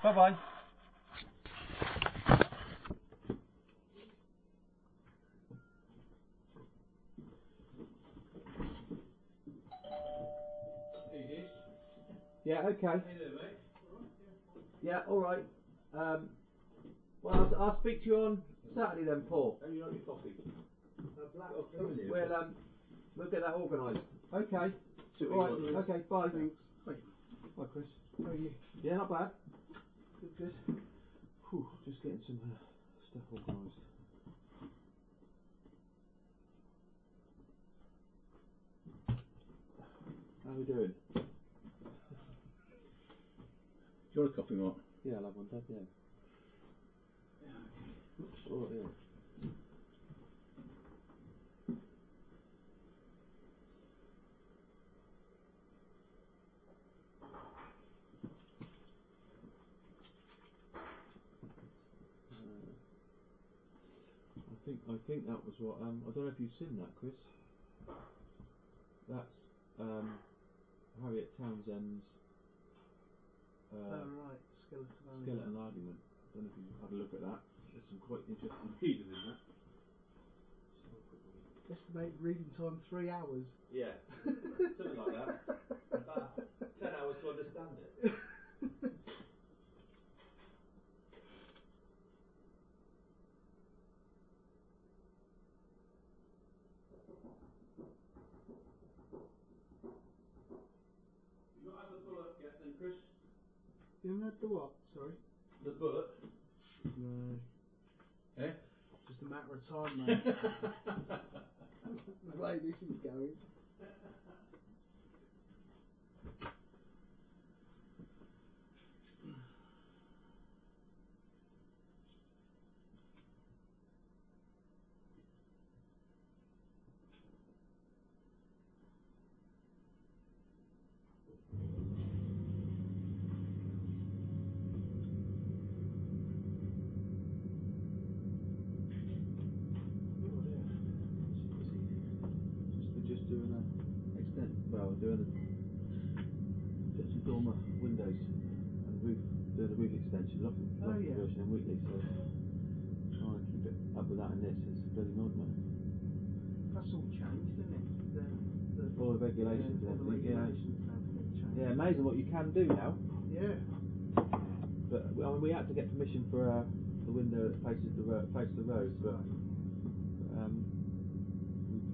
Bye bye. Yeah, okay. How you doing, mate? Yeah, alright. Well, I'll speak to you on Saturday then, Paul. How you on your coffee? We'll get that organised. Okay. Alright, okay, bye. Thanks. Bye. Bye, Chris. How are you? Yeah, not bad. Good. Whew, just getting some stuff organised. How are we doing? Do you want a coffee, Mark? Yeah, I'll have one, Dad, yeah. Oops, alright, yeah. I think that was what, I don't know if you've seen that, Chris. That's Harriet Townsend's right, skeleton argument. I don't know if you've had a look at that. There's some quite interesting reading in that. Estimated reading time 3 hours. Yeah, something like that. About 10 hours to understand it. You not had the bullet yet then, Chris? You haven't had the what? Sorry? The bullet? No. Eh? Just a matter of time, mate. The way this is going. Just doing a extent. Well, doing some dormer windows and roof. Doing a roof extension. Loft conversion in Wheatley. So trying to keep it up with that and this. It's a bloody nightmare. That's all changed, isn't it? All the regulations and everything. Changed. Yeah, amazing what you can do now. Yeah. But I mean, we had to get permission for the window that faces the road. But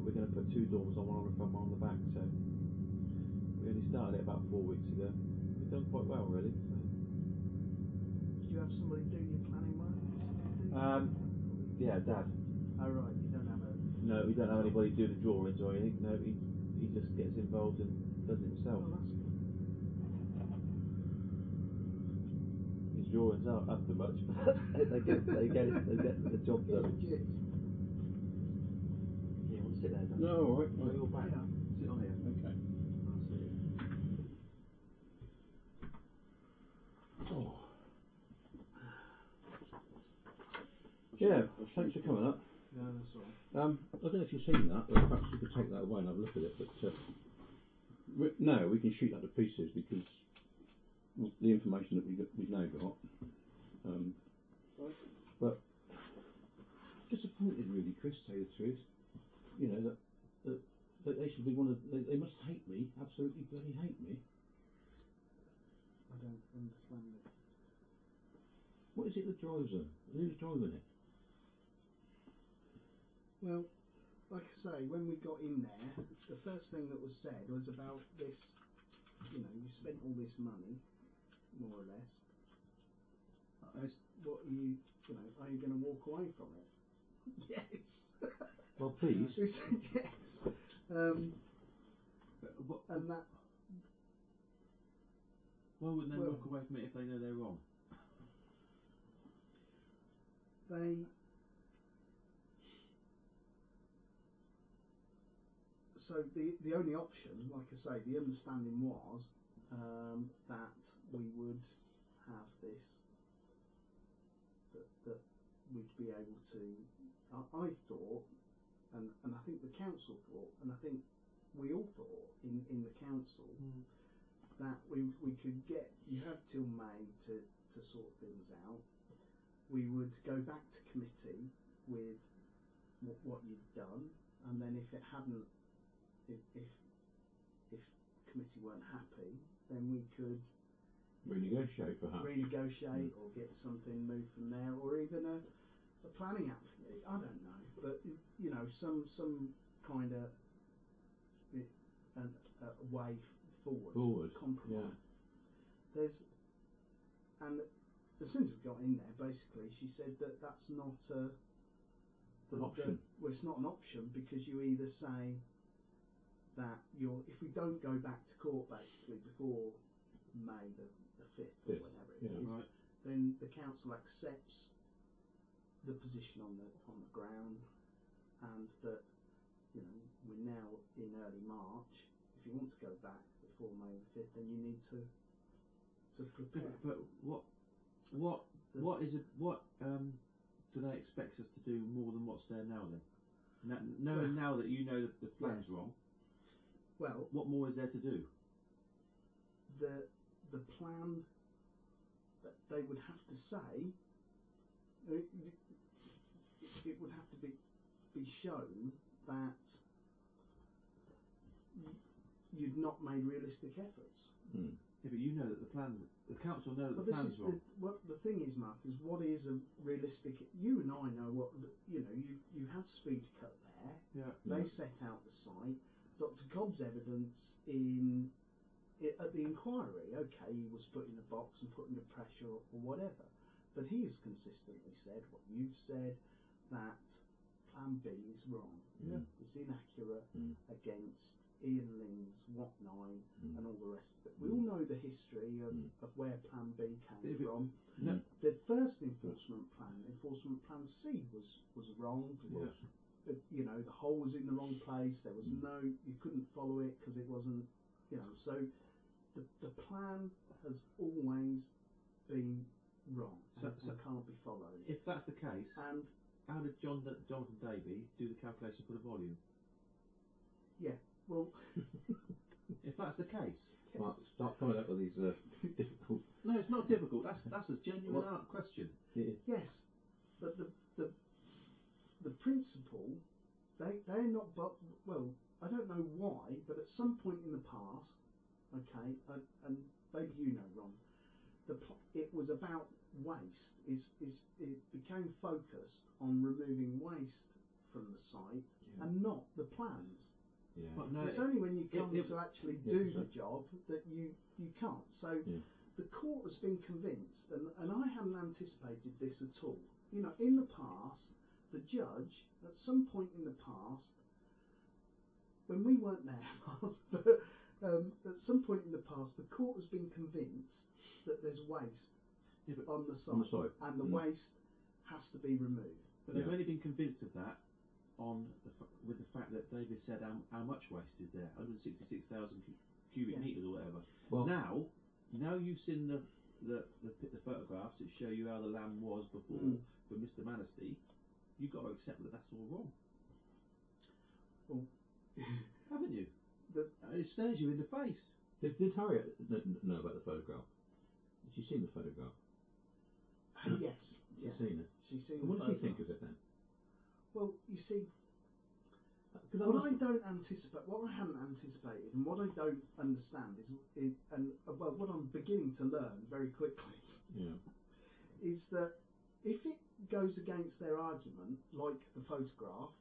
we're going to put 2 dormers on, one on the front, one on the back. So we only started it about 4 weeks ago. We've done quite well, really. So. Did you have somebody do your planning work? Yeah, Dad. Oh right, you don't have a... No, we don't have anybody do the drawings or anything. No, he just gets involved and does it himself. Oh, that's good. His drawings aren't up to much, but they get the job done. Yeah, want to sit there, Dad? No, alright. On your back. Yeah. Sit on here. Okay. That's it. Oh. Yeah, thanks for coming up. No, that's all right. I don't know if you've seen that, but perhaps you could take that away and have a look at it. But no, we can shoot that to pieces because the information that we've now got. But disappointed, really, Chris. To tell you the truth, you know that they should be they must hate me, absolutely bloody hate me. I don't understand it. What is it that drives them? Who's driving it? Well, like I say, when we got in there, the first thing that was said was about this, you know, you spent all this money, more or less. What are you know, are you going to walk away from it? Yes. Well, please. We said yes. And that... Why wouldn't they walk away from it if they know they're wrong? So the only option, like I say, the understanding was that we would have this, that we'd be able to. I thought, and I think the council thought, and I think we all thought in the council that we could get. You had till May to to sort things out, we would go back to committee with what you'd done, and then if it hadn't, if committee weren't happy, then we could Renegotiate, perhaps. Or get something moved from there, or even a planning application. I don't know, but you know, some kind of a way forward compromise. Yeah. And as soon as we got in there, basically, she said that that's not an option. Well, it's not an option, because you either say that if we don't go back to court basically before May the 5th or whenever it is, right, then the council accepts the position on the ground, and that, you know, we're now in early March. If you want to go back before May the 5th, then you need to prepare. But what do they expect us to do more than what's there now then? Knowing now that you know that the plan's wrong, well, what more is there to do? The plan that they would have to say, it would have to be shown that you'd not made realistic efforts. Yeah, but you know that the council know that the plan's wrong. What the thing is, Mark, is what is a realistic. You and I know what you had speed cut there. Yeah. They set out the site. Dr. Cobb's evidence at the inquiry, okay, he was put in a box and put under pressure or whatever, but he has consistently said what you've said, that Plan B is wrong. Yeah. It's inaccurate against Ian Ling's What 9 and all the rest of it. We all know the history of where Plan B came from. No. The first enforcement plan C, was wrong. Yeah. But, you know, the hole was in the wrong place. There was you couldn't follow it because it wasn't, you know. So the plan has always been wrong and can't be followed. If that's the case, and how did Jonathan Davey do the calculation for the volume? Yeah, well, if that's the case, Mark, start coming up with these difficult. No, it's not difficult. That's a genuine question. Yes, but the principle, they're not. But well, I don't know why, but at some point in the past, okay, and maybe you know, Ron, it was about waste. It became focused on removing waste from the site and not the plans. Yeah. But no, it's only when you come to actually do the job that you can't. So the court has been convinced, and I hadn't anticipated this at all. You know, in the past, the judge, at some point in the past, when we weren't there, but at some point in the past, the court has been convinced that there's waste on the site, and the waste has to be removed. But they've only been convinced of that with the fact that David said how much waste is there, 166,000 cubic metres or whatever. Well, now you've seen the photographs that show you how the land was before for Mr. Manistee, you've got to accept that that's all wrong. Well, haven't you? It stares you in the face. Did Harriet know about the photograph? Had she seen the photograph? Yes. She's seen it. She's seen and what the did she think of it then? Well, you see, what I hadn't anticipated, and what I don't understand is what I'm beginning to learn very quickly, is that if it goes against their argument, like the photograph,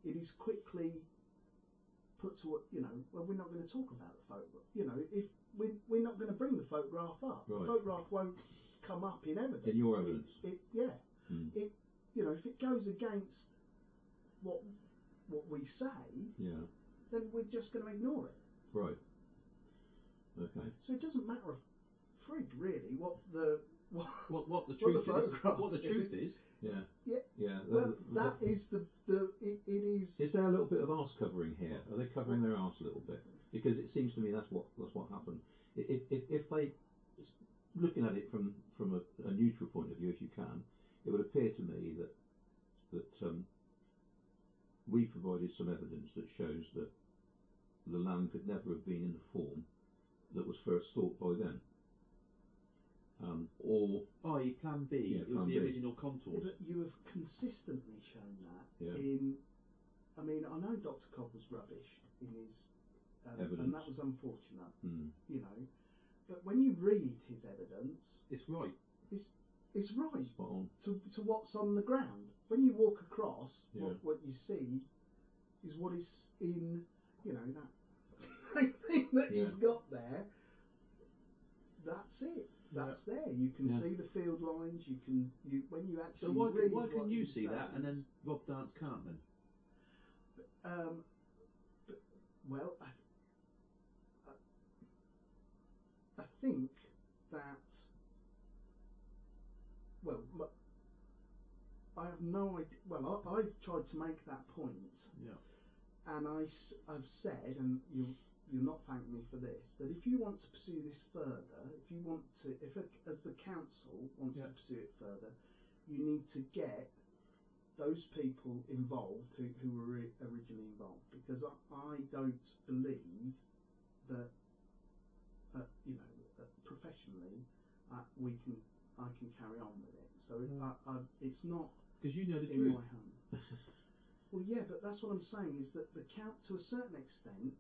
it is quickly put to well, we're not going to talk about the photograph. You know, if we're not going to bring the photograph up, the photograph won't come up in evidence. In your evidence. If it goes against what we say, then we're just going to ignore it. Right. Okay. So it doesn't matter a frig really what the truth is. Yeah. Yeah. Yeah. Well, that is it is. Is there a little bit of arse covering here? Are they covering their arse a little bit? Because it seems to me that's what happened. If they, looking at it from a neutral point of view, if you can, it would appear to me that we provided some evidence that shows that the land could never have been in the form that was first thought by them. or i.e. Plan B, yeah, it was Plan the B. original contours. But you have consistently shown that Yeah. in. I mean, I know Dr. Cobb was rubbish in his Evidence, and that was unfortunate. Mm. You know, but when you read his evidence, It's right. it's right Spot on. to what's on the ground. When you walk across, Yeah. what you see is what is in, you know, that thing that Yeah. he's got there. That's it. That's there. You can Yeah. see the field lines. When you actually So why read can what you he see that says, and then Rob Dance can't then? Well, I think that. Well, I have no idea. Well, I've tried to make that point, Yeah. and I've said, and you'll not thank me for this, that if you want to pursue this further, as the council wants to pursue it further, you need to get those people involved who were originally involved, because I don't believe that professionally I can carry on with it. So it's not because you know the in truth. my home. Well, yeah, but that's what I'm saying is that to a certain extent,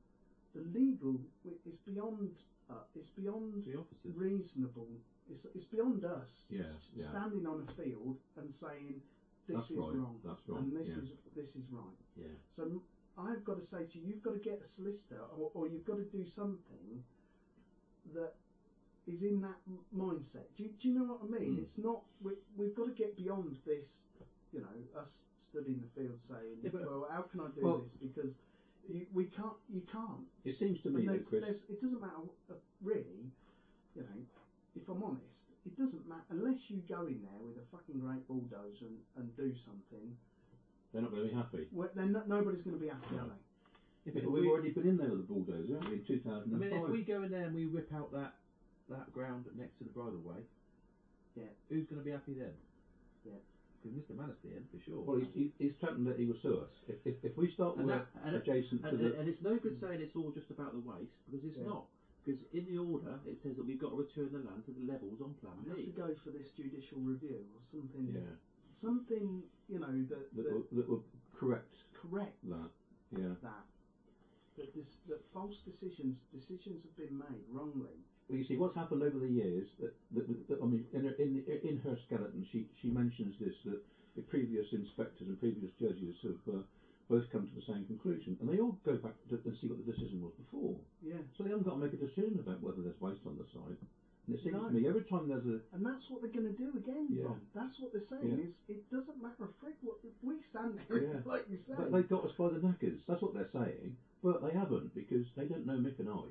the legal is beyond The officers. reasonable. It's beyond us standing on a field and saying this That's is right. wrong. That's wrong. And this Yeah. is right. Yeah. So I've got to say to you, you've got to get a solicitor, or you've got to do something that is in that mindset. Do you know what I mean? It's not. We've got to get beyond this. You know, us stood in the field saying, "Well, how can I do this?" Because we can't. You can't. It seems to me that Chris. It doesn't matter really. You know, if I'm honest, it doesn't matter unless you go in there with a fucking great bulldozer and do something. They're not going to be happy. Then nobody's going to be happy, are they? Yeah, but we've already been in there with a bulldozer, haven't we, in 2005? I mean, if we go in there and we rip out that ground next to the bridleway, who's going to be happy then? Yeah. Because Mr. Manistean, for sure. Well, he's threatened that he will sue us if we start work adjacent to the. And it's no good saying it's all just about the waste, because it's not. Because in the order it says that we've got to return the land to the levels on Plan B. I have to go for this judicial review or something. Yeah. Something, you know, that will correct that. Yeah. That false decisions have been made wrongly. Well, you see, what's happened over the years, I mean, in her skeleton, she mentions this, that the previous inspectors and previous judges have both come to the same conclusion, and they all go back and see what the decision was before. Yeah. So they haven't got to make a decision about whether there's waste on the site. And it seems to me every time there's a... And that's what they're going to do again, Ron. That's what they're saying, is it doesn't matter a frig what we stand there, like you say. But they've got us by the knackers. That's what they're saying. But they haven't, because they don't know Mick and I.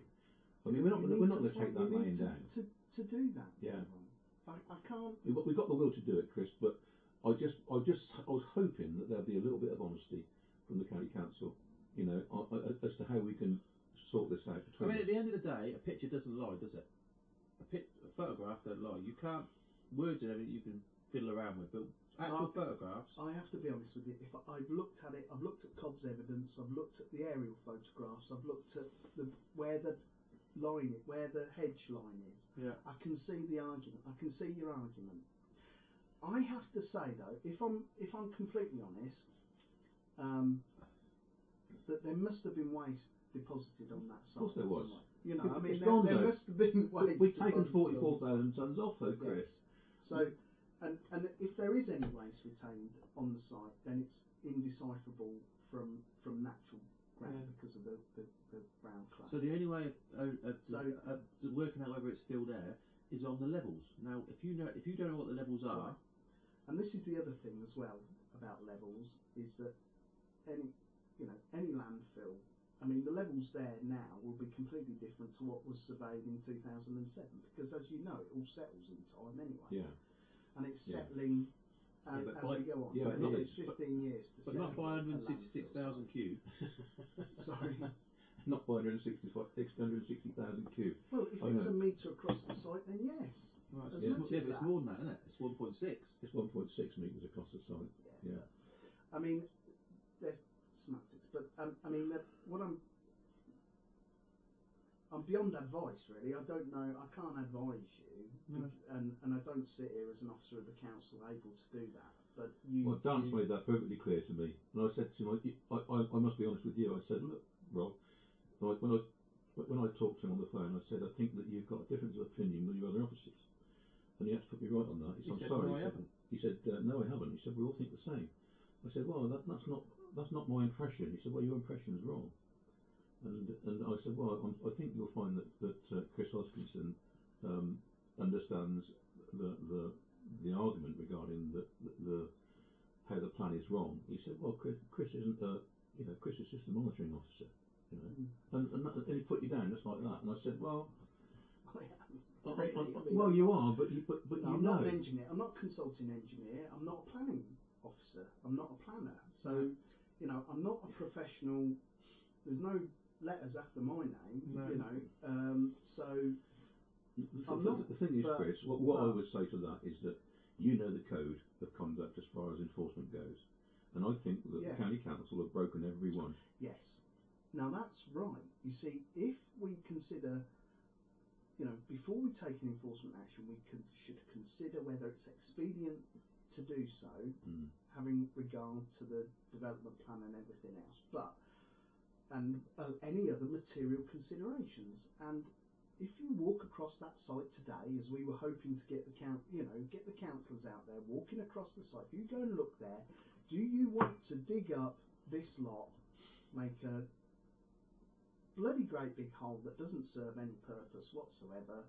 I mean, we're not going to take that laying down. To do that. Yeah. I can't... We've got the will to do it, Chris, but I was hoping that there'd be a little bit of honesty from the county council, you know, as to how we can sort this out between us. At the end of the day, a picture doesn't lie, does it? A photograph don't lie. You can't... Words and everything you can fiddle around with, but actual photographs... I have to be honest with you. If I've looked at it, I've looked at Cobb's evidence, I've looked at the aerial photographs, I've looked at where the hedge line is. Yeah. I can see the argument. I can see your argument. I have to say though, if I'm completely honest, that there must have been waste deposited on that site. Of course there was. Somewhere. You know, I mean, there must have been waste. We've taken 44,000 tonnes off though, Chris. Yes. So, and if there is any waste retained on the site, then it's indecipherable from natural ground because of the brown clay. So the only way of working out whether it's still there is on the levels. Now, if you don't know what the levels are, and this is the other thing as well about levels, is that any landfill, I mean, the levels there now will be completely different to what was surveyed in 2007, because as you know, it all settles in time anyway. Yeah. And it's settling as we go on. Yeah, it takes 15 years to but not by 166,000 cube. Sorry. Not by 660,000 cube. Well, if it's a metre across the site, then yes. Right, but it's more than that, isn't it? It's 1.6. It's 1.6 metres across the site. Yeah. I mean, there's semantics, but I mean, what I'm... I'm beyond advice, really. I don't know. I can't advise you, and I don't sit here as an officer of the council able to do that. But you. Well, Dan's made that perfectly clear to me, and I said to him, I must be honest with you. I said, look, Rob, when I talked to him on the phone, I said, I think that you've got a difference of opinion with your other officers, and he had to put me right on that. He said, I'm sorry. No, I haven't. He said, no, I haven't. He said, we all think the same. I said, well, that's not my impression. He said, well, your impression is wrong. And I said, well, I think you'll find that Chris Hodgkinson understands the argument regarding the how the plan is wrong. He said, well, Chris isn't Chris is just a monitoring officer, and he put you down just like that. And I said, well, well, you are, but you I'm not an engineer. I'm not a consulting engineer. I'm not a planning officer. I'm not a planner. So, I'm not a professional. There's no letters after my name, so I'm not. The thing is, Chris, what I would say to that is that you know the code of conduct as far as enforcement goes, and I think that the county council have broken every one. Yes. Now that's right. You see, if we consider, before we take an enforcement action, we should consider whether it's expedient to do so, having regard to the development plan and everything else, and any other material considerations. And if you walk across that site today, as we were hoping to get the councillors out there walking across the site, if you go and look there, do you want to dig up this lot, make a bloody great big hole that doesn't serve any purpose whatsoever?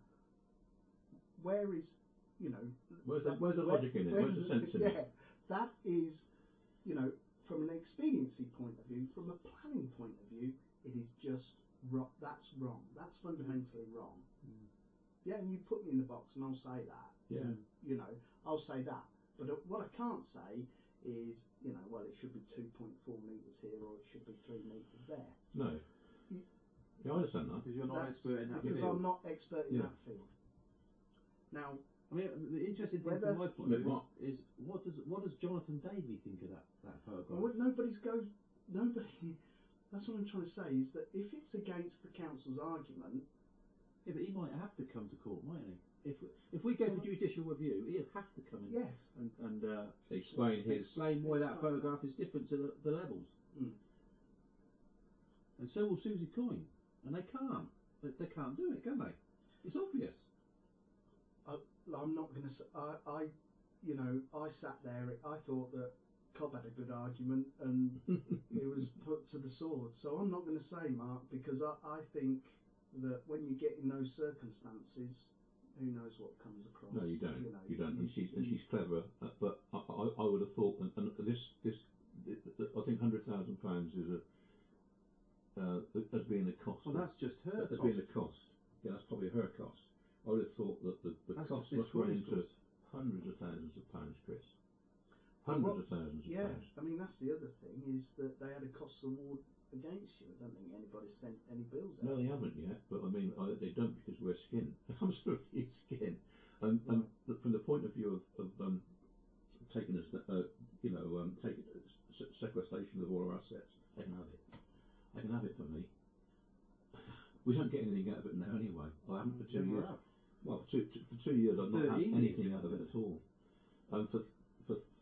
Where is, where's the logic in it? Where's the sense in it? That is, from an expediency point of view, from a planning point of view, it is just wrong. That's wrong. That's fundamentally wrong. Yeah, and you put me in the box and I'll say that. Yeah. I'll say that. But what I can't say is, well, it should be 2.4 metres here or it should be 3 metres there. No. I understand that. Because you're not expert in that field. Because I'm not expert in that field. Now, I mean, the interesting thing from my point of view is what does Jonathan Davey think of that photograph? Well, nobody. That's what I'm trying to say is that if it's against the council's argument, but he might have to come to court, mightn't he? If we go for judicial review, he'll have to come in and explain why that photograph is different to the levels. And so will Susie Coyne, and they can't. They can't do it, can they? It's obvious. I'm not going to. I sat there. I thought that Cobb had a good argument, and it was put to the sword. So I'm not going to say, Mark, because I think that when you get in those circumstances, who knows what comes across? No, you don't. You don't. And she's clever, but I would have thought, and this I think £100,000 is as being a cost. Well, that's just her. As being a cost. Yeah, that's probably her cost. I would have thought that the cost must run into hundreds of thousands of pounds, Chris. Hundreds of thousands of pounds. I mean, that's the other thing, is that they had a costs award against you. I don't think anybody sent any bills out. No, they haven't yet, but I mean, they don't because we're skin. Absolutely skin. And from the point of view of taking us, taking sequestration of all our assets, they can have it. They can have it for me. We don't get anything out of it now anyway. I haven't for 2 years. Well, for 2 years I've not had anything out of it at all.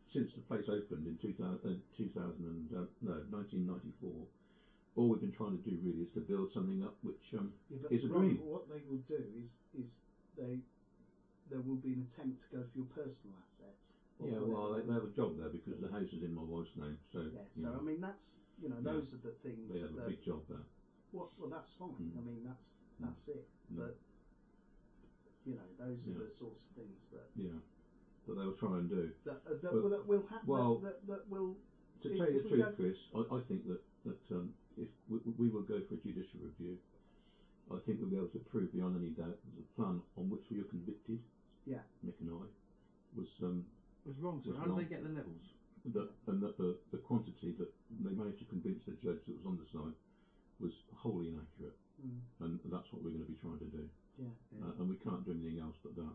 Since the place opened in 1994, all we've been trying to do really is to build something up which is a dream. What they will do is there will be an attempt to go for your personal assets. Yeah, well, they have a job there because the house is in my wife's name. So I mean that's those are the things. They have a big job there. Well, that's fine. I mean that's it. But those are the sorts of things that. Yeah. That they will try and do. That will happen. Well, that will. To tell you the truth, Chris, I think that if we will go for a judicial review, I think we'll be able to prove beyond any doubt that the plan on which we were convicted, Mick and I, was wrong. So how did they get the levels? And that the quantity that they managed to convince the judge that was on the site was wholly inaccurate, and that's what we're going to be trying to do. And we can't do anything else but that.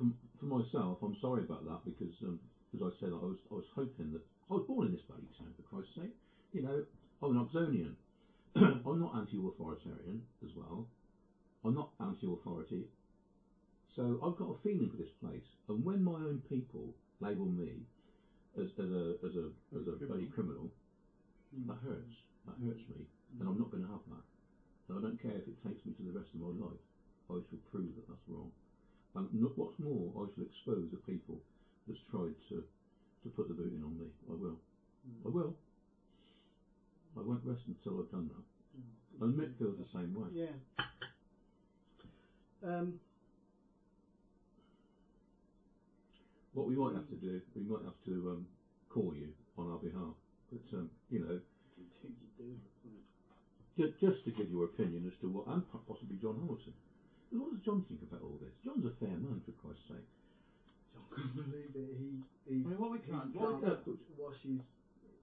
For myself, I'm sorry about that because, as I said, I was hoping that I was born in this bloody town, for Christ's sake. I'm an Oxonian, I'm not anti-authoritarian as well. I'm not anti-authority. So I've got a feeling for this place, and when my own people label me as a bloody criminal, that hurts. That hurts me, and I'm not going to have that. And I don't care if it takes me to the rest of my life. I shall prove that that's wrong. And what's more, I shall expose the people that's tried to put the boot in on me. I will. I will. I won't rest until I've done that. And Mick feels the same way. Yeah. What we might have to do, we might have to call you on our behalf. But, you know, just to give your opinion as to what, and possibly John Hamilton. What does John think about all this? John's a fair man, for Christ's sake. John couldn't believe it.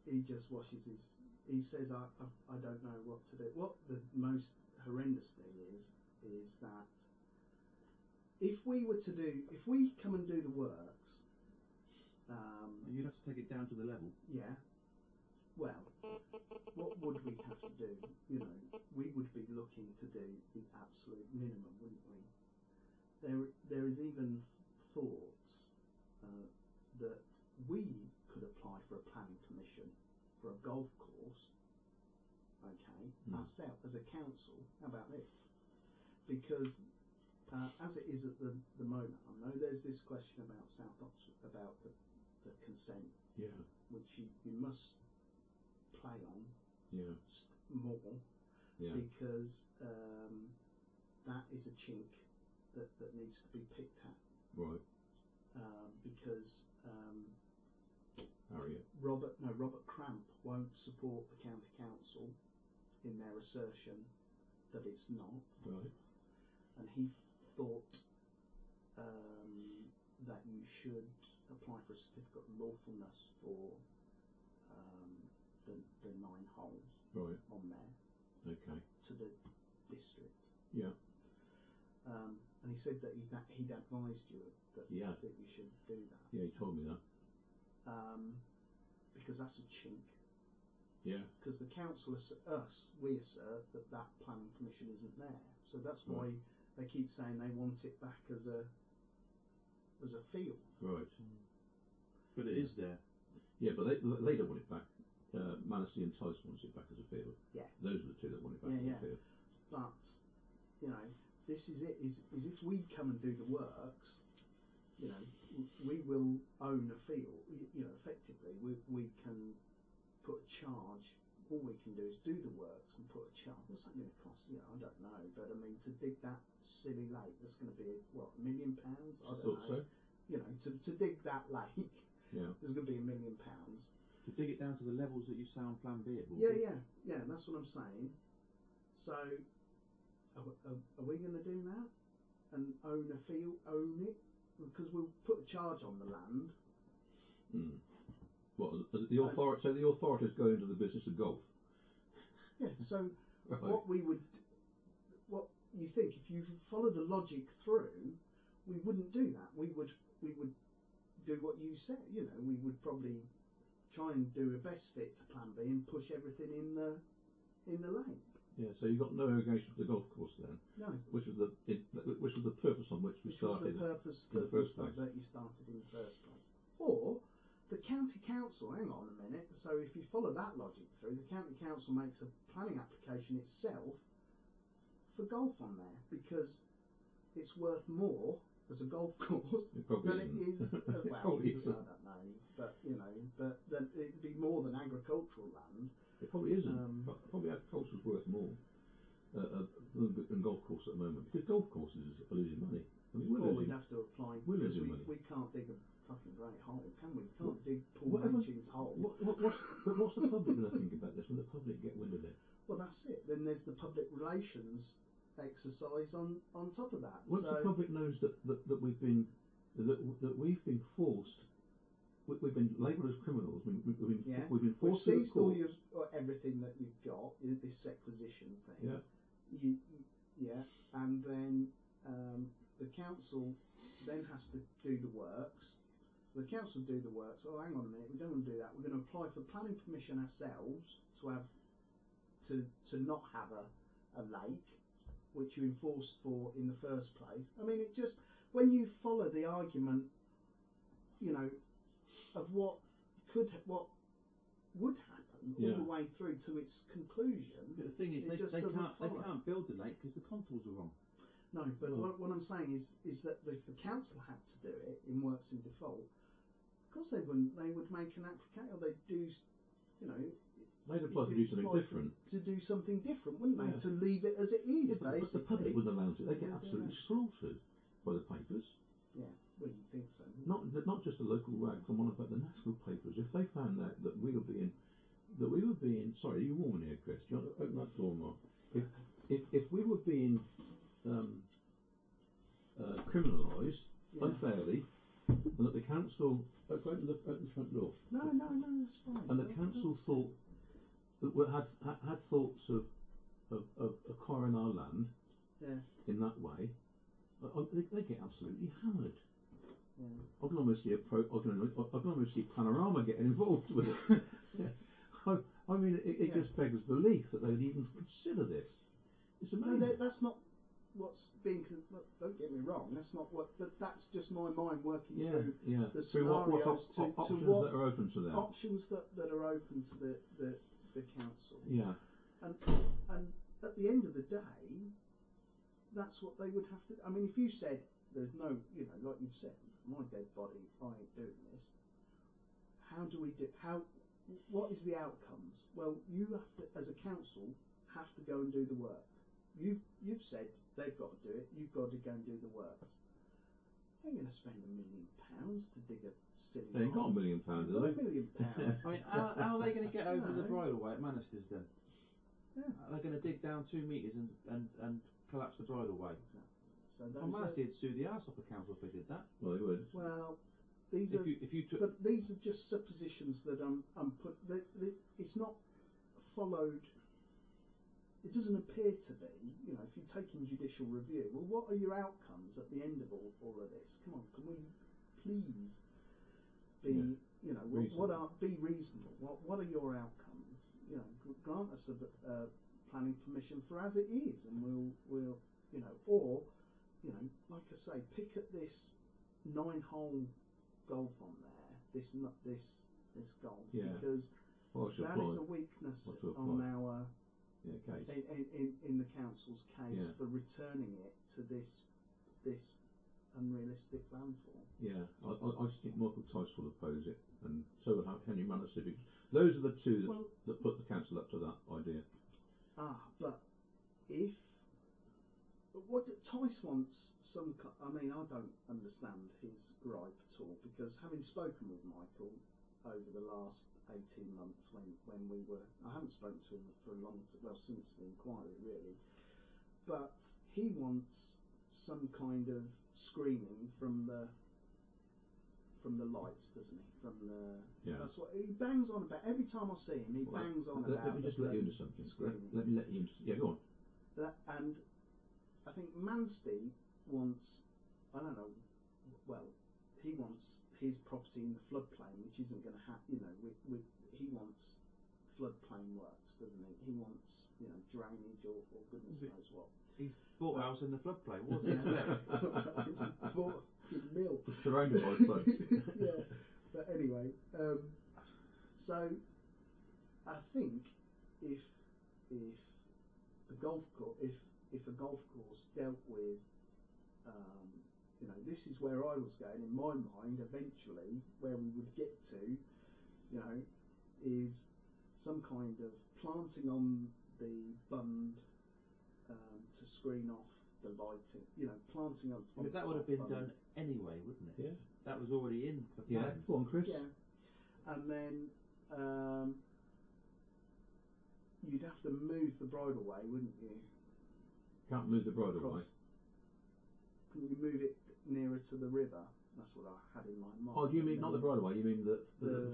He just washes his. He says, I don't know what to do. What the most horrendous thing is that if we come and do the works, you'd have to take it down to the level. Yeah. Well, what would we have to do? You know, we would be looking to do the absolute minimum, wouldn't we? There is even thoughts that we could apply for a planning permission for a golf course, okay, ourselves as a council. How about this? Because as it is at the moment, I know there's this question about South Oxford, about the consent, which you must play on more, because that is a chink that needs to be picked at. Right. Because Harriet. Robert Cramp won't support the county council in their assertion that it's not. Right. And he thought that you should apply for a certificate of lawfulness for the 9 holes on there. Okay. To the district. Yeah. And he said that he'd advised you that you should do that. Yeah, he told me that. Because that's a chink. Yeah. Because the council, we assert that planning permission isn't there. So that's why they keep saying they want it back as a field. Right. But it is there. Yeah, but they don't want it back. Manistee and Tice wants it back as a field. Yeah. Those are the two that want it back as a field. But, you know, this is it. Is if we come and do the works, you know, we will own a field. You know, effectively, we can put a charge. All we can do is do the works and put a charge. What's that going to cost? You know, I don't know. But I mean, to dig that silly lake, that's going to be what, £1 million? I don't know. So. You know, to dig that lake, there's going to be £1 million. To dig it down to the levels that you say on Plan B, it will be. Yeah. That's what I'm saying. So, are we going to do that and own a field, own it? Because we'll put a charge on the land. What the authority? So the authorities go into the business of golf. Yeah. So what you think if you follow the logic through, we wouldn't do that. We would do what you said. You know, we would probably try and do a best fit to Plan B and push everything in the lake. Yeah, so you got no irrigation for the golf course then? No. Which was the purpose on which we started. Was the purpose in the first place. That you started in the first place. Or the county council. Hang on a minute. So if you follow that logic through, the county council makes a planning application itself for golf on there because it's worth more as a golf course than it is. Well, I don't know, but you know, that it'd be more than agricultural land. It probably isn't. Probably agriculture's worth more than golf course at the moment because golf courses are losing money. I mean, we'd have to apply. We're losing money. We can't dig a fucking great hole, can we? We can't dig Paul Machin's hole. But what's the public going to think about this when the public get wind of it? Well, that's it. Then there's the public relations exercise on top of that. Once the public knows that we've been forced. We've been labelled as criminals. We've been forced to the court. We've seized everything that you've got, this sequisition thing. Yeah. And then the council then has to do the works. The council do the works. Oh, hang on a minute, we don't want to do that. We're going to apply for planning permission ourselves to to not have a lake, which you enforced for in the first place. I mean, it just, when you follow the argument, you know, of what would happen all the way through to its conclusion. But the thing is, they can't build the lake because the contours are wrong. No, but what I'm saying is that if the council had to do it in works in default, of course they wouldn't. They would make an application, or they'd do, you know. They'd apply to do something different. To do something different, wouldn't they? To leave it as it is. Yeah, but the public wouldn't allow it. They get absolutely slaughtered by the papers. Yeah, well, you think so. Not just the local rag, come on about the national papers. If they found out that we were being, sorry, are you warm in here, Chris? Do you want to open that door, Mark? If we were being criminalised unfairly, and that the council open the front door. No, that's fine. And the council thought that had thoughts of acquiring our land in that way, they get absolutely hammered. Yeah. I can almost see Panorama getting involved with it. I mean, it just beggars belief that they would even consider this. It's amazing. No, that's not what's being. Don't get me wrong. That's not what. But that's just my mind working through the scenarios options that are open to them. Options that are open to the council. Yeah. And at the end of the day, that's what they would have to. I mean, if you said there's no, you know, like you've said, my dead body, I ain't doing this. How do we do? What is the outcomes? Well, you have to, as a council, have to go and do the work. You've said they've got to do it. You've got to go and do the work. They're going to spend £1 million to dig a silly. They ain't got £1 million, do they? £1 million. I mean, how are they going to get over the bridleway at Manisters then? Yeah. Are they going to dig down 2 metres and collapse the bridleway? So Manisters would sue the arse off the council if they did that. Well, they would. Well, these are just suppositions that I'm put. It's not followed. It doesn't appear to be. You know, if you take in judicial review, well, what are your outcomes at the end of all of this? Come on, can we please be? You know, be reasonable? What are your outcomes? You know, grant us a planning permission for as it is, and we'll you know, or you know, like I say, pick at this 9-hole golf on there, this golf, because that is a weakness on our case. in the council's case for returning it to this unrealistic landfall. Yeah, I think Michael Tice will oppose it, and so will Henry Manister, because those are the two that put the council up to that idea. But if what Tice wants I mean, I don't understand his gripe at all, because having spoken with Michael over the last 18 months when we were, I haven't spoken to him for a since the inquiry really, but he wants some kind of screening from the lights, doesn't he? That's what he bangs on about every time I see him. He bangs on about. Let me just let you into something. Let me let you into. Yeah, go on. And I think Manstey wants, I don't know, well, he wants his property in the floodplain, which isn't going to happen. You know, he wants floodplain works, doesn't he? He wants, you know, drainage or goodness knows what. He's bought a house in the floodplain. What was it? He's bought a mill. Surrounded by floods. Yeah, but anyway, so I think if a golf course dealt with, you know, this is where I was going in my mind. Eventually, where we would get to, you know, is some kind of planting on the bund to screen off the lighting. You know, planting on. But that would have been done anyway, wouldn't it? Yeah. That was already in the plan. Yeah. Go on, Chris. Yeah. And then you'd have to move the bridleway, wouldn't you? Can't move the bridleway. Couldn't you move it nearer to the river? That's what I had in my mind. Oh, do you mean not the bridleway? You mean the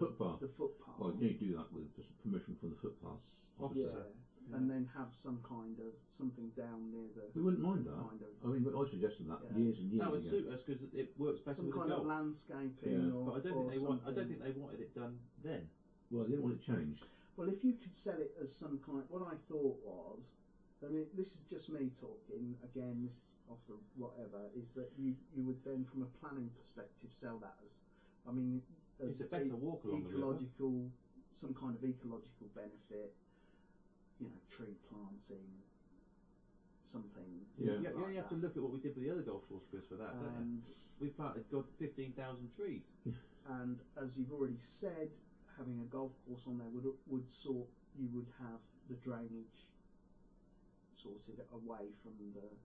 footpath? The footpath. Well, you need to do that with permission from the footpath officer. Yeah. And then have some kind of something down near the. We wouldn't mind that. I mean, I suggested that years and years ago. That would suit us because it works better with the golf. Some kind of landscaping. But I don't think they wanted it done then. Well, they didn't want it changed. Well, if you could sell it as some kind, what I thought was, I mean, this is just me talking. Again, this is off the whatever. Is that you would then, from a planning perspective, sell that as, I mean, as it's a better walk along the river. Ecological, some kind of ecological benefit. You know, tree planting, something. Yeah, like you have to look at what we did with the other golf course, Chris, for that, don't you? We planted 15,000 trees. And as you've already said, having a golf course on there would sort, you would have the drainage sorted away from the mill.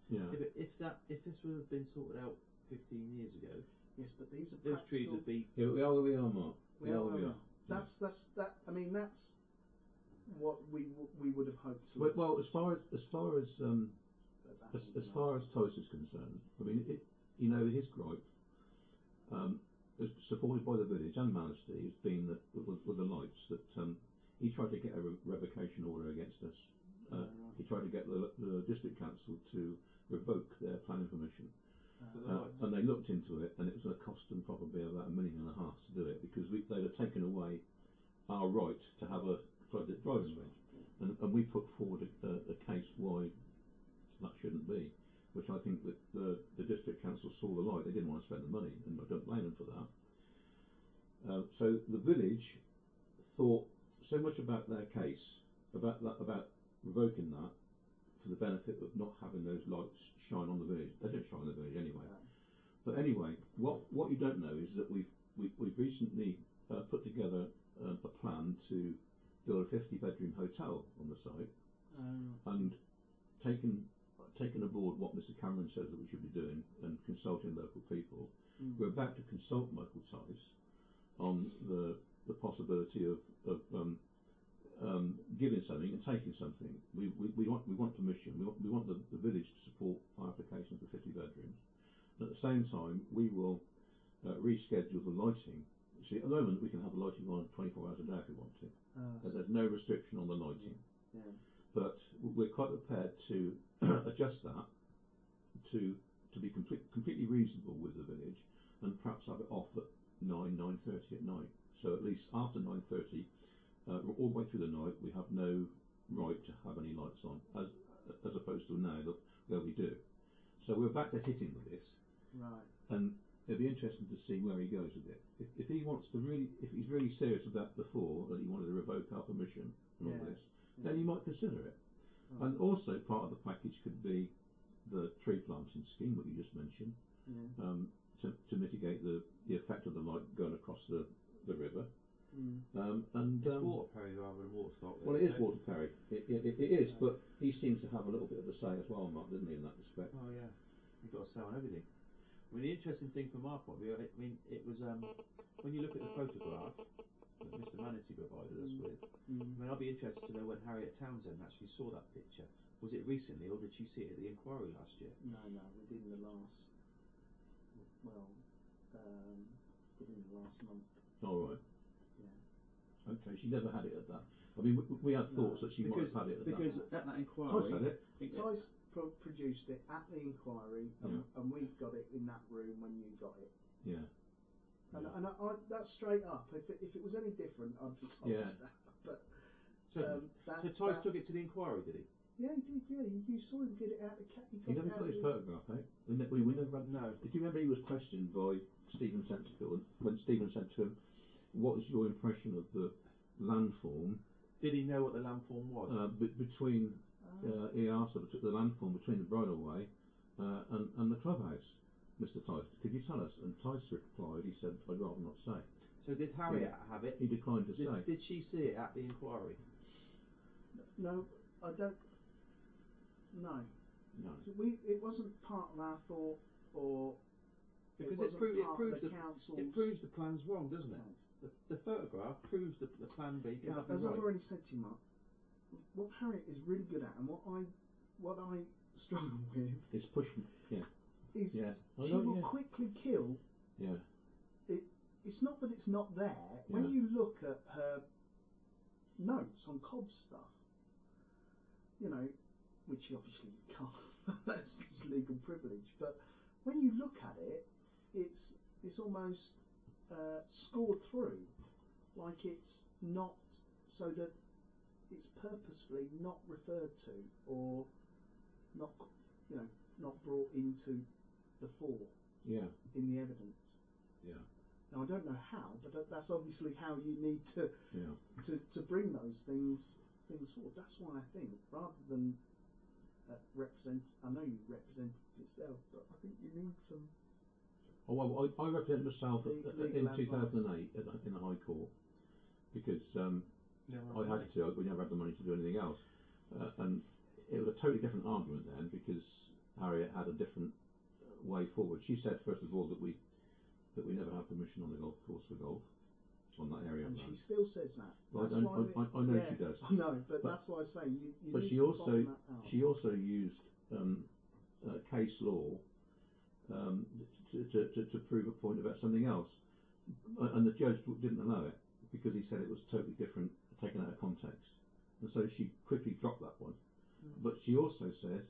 Yeah. If this would have been sorted out 15 years ago, yes, but these are those trees would be. Yeah, but we are where we are, Mark. We are where we are. That's I mean, that's what we would have hoped to. Well, as far as Tice is concerned, I mean, his gripe, is supported by the village and Manistee, has been that with the lights that he tried to get a revocation order against us. Right. He tried to get the district council to revoke their planning permission. And they looked into it, and it was going to cost them probably about $1.5 million to do it, because they'd have taken away our right to have a floodlit driving range, and we put forward a case why that shouldn't be, which I think that the district council saw the light. They didn't want to spend the money, and I don't blame them for that. So the village thought so much about their case, about revoking that, for the benefit of not having those lights shine on the village. They don't shine on the village anyway. Right. But anyway, what you don't know is that we've recently put together a plan to build a 50-bedroom hotel on the site, and taken aboard what Mr. Cameron says that we should be doing and consulting local people. We're about to consult local Tice on the possibility of giving something and taking something. We want permission. We want the village to support our application for 50 bedrooms. And at the same time, we will reschedule the lighting. See, at the moment we can have the lighting on 24 hours a day if we want to. There's no restriction on the lighting. Yeah. But we're quite prepared to adjust that to be completely reasonable with the village, and perhaps have it off at 9:30 at night. So at least after 9:30, all the way through the night, we have no right to have any lights on, as opposed to now where we do. So we're back to hitting with this, right? And it'll be interesting to see where he goes with it. If he wants to if he's really serious about before that he wanted to revoke our permission and all this, then he might consider it. Oh. And also part of the package could be the tree planting scheme, what you just mentioned, to mitigate the effect of the light going across the river. And it's water perry rather than water stock. Well, it is water perry. It is, but he seems to have a little bit of a say as well, Mark, doesn't he, in that respect? Oh yeah, you've got a say on everything. I mean, the interesting thing from our point of view, I mean, it was when you look at the photograph that Mr. Manistee provided us with. I mean, I'd be interested to know when Harriet Townsend actually saw that picture. Was it recently, or did she see it at the inquiry last year? No, within the last month. All right. Yeah. Okay, she never had it at that. I mean, we had thoughts that she might have had it at that. Because at that inquiry, Tice had it. Tice produced it at the inquiry, and we got it in that room when you got it. Yeah. And that's straight up. If it was any different, I'd be told that. But so Tice took it to the inquiry, did he? Yeah, he did. Yeah, you saw him get it out of the cat. He never got his photograph, eh? We never had. No. Did you remember he was questioned by Stephen Sensifield when Stephen said to him, "What is your impression of the landform?" Did he know what the landform was? Between he asked about the landform between the bridleway and the clubhouse. Mr. Tice, could you tell us? And Tice replied, he said, "I'd rather not say." So did Harriet have it? He declined to say. Did she see it at the inquiry? No, I don't. No. It wasn't part of our thought, or because it proves the plan's wrong, doesn't it? The photograph proves the plan B can't be right. As I've already said to you, Mark, what Harriet is really good at, and what I struggle with, is pushing. She will quickly kill. Yeah. It's not that it's not there. Yeah. When you look at her notes on Cobb's stuff, which you obviously can't. That's just legal privilege. But when you look at it, it's almost scored through, like it's not so that it's purposefully not referred to or not, not brought into the fore. Yeah. In the evidence. Yeah. Now I don't know how, but that's obviously how you need to Yeah. to bring those things forward. That's why I think rather than represent, I know you represented yourself, but I think you need some. Oh well, I represented myself in 2008 in the High Court because I had to. We never had the money to do anything else, and it was a totally different argument then because Harriet had a different way forward. She said first of all that we never had permission on the golf course for golf on that area. And of land. she still says that. Well, I know she does. I know, but that's why I say you but need she to also bottom that out. she also used case law to prove a point about something else, and the judge didn't allow it because he said it was totally different, taken out of context, and so she quickly dropped that one. But she also said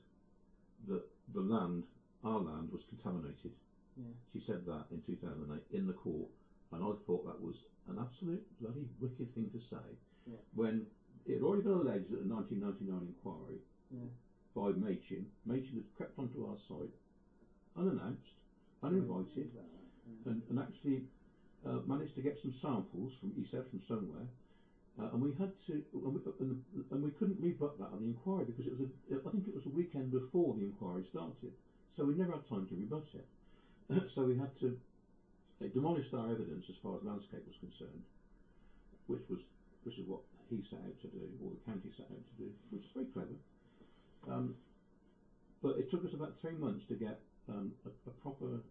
that the land, our land, was contaminated. Yeah. She said that in 2008 in the court, and I thought that was an absolute bloody wicked thing to say. Yeah. When it had already been alleged at the 1999 inquiry by Machin. Machin had crept onto our site unannounced, uninvited, and actually managed to get some samples from, he said, from somewhere. And we had to, and we couldn't rebut that on the inquiry because it was I think it was a weekend before the inquiry started, so we never had time to rebut it. So we had to demolish our evidence as far as landscape was concerned, which is what he set out to do, or the county set out to do, which is very clever. But it took us about 3 months to get a proper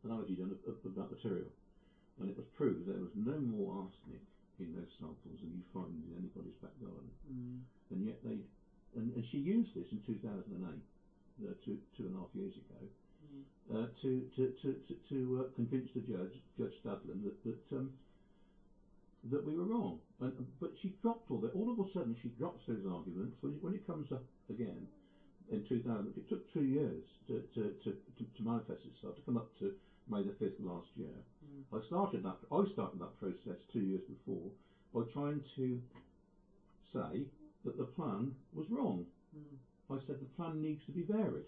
analogy done of that material. And it was proved there was no more arsenic in those samples than you find in anybody's back garden. And yet and she used this in 2008, 2.5 years ago, to convince the Judge Stadlin, that we were wrong. But she dropped all that. All of a sudden, she drops those arguments when it comes up again in 2000. It took 2 years to manifest itself, to come up to May the 5th last year. I started that process 2 years before by trying to say that the plan was wrong. I said the plan needs to be varied.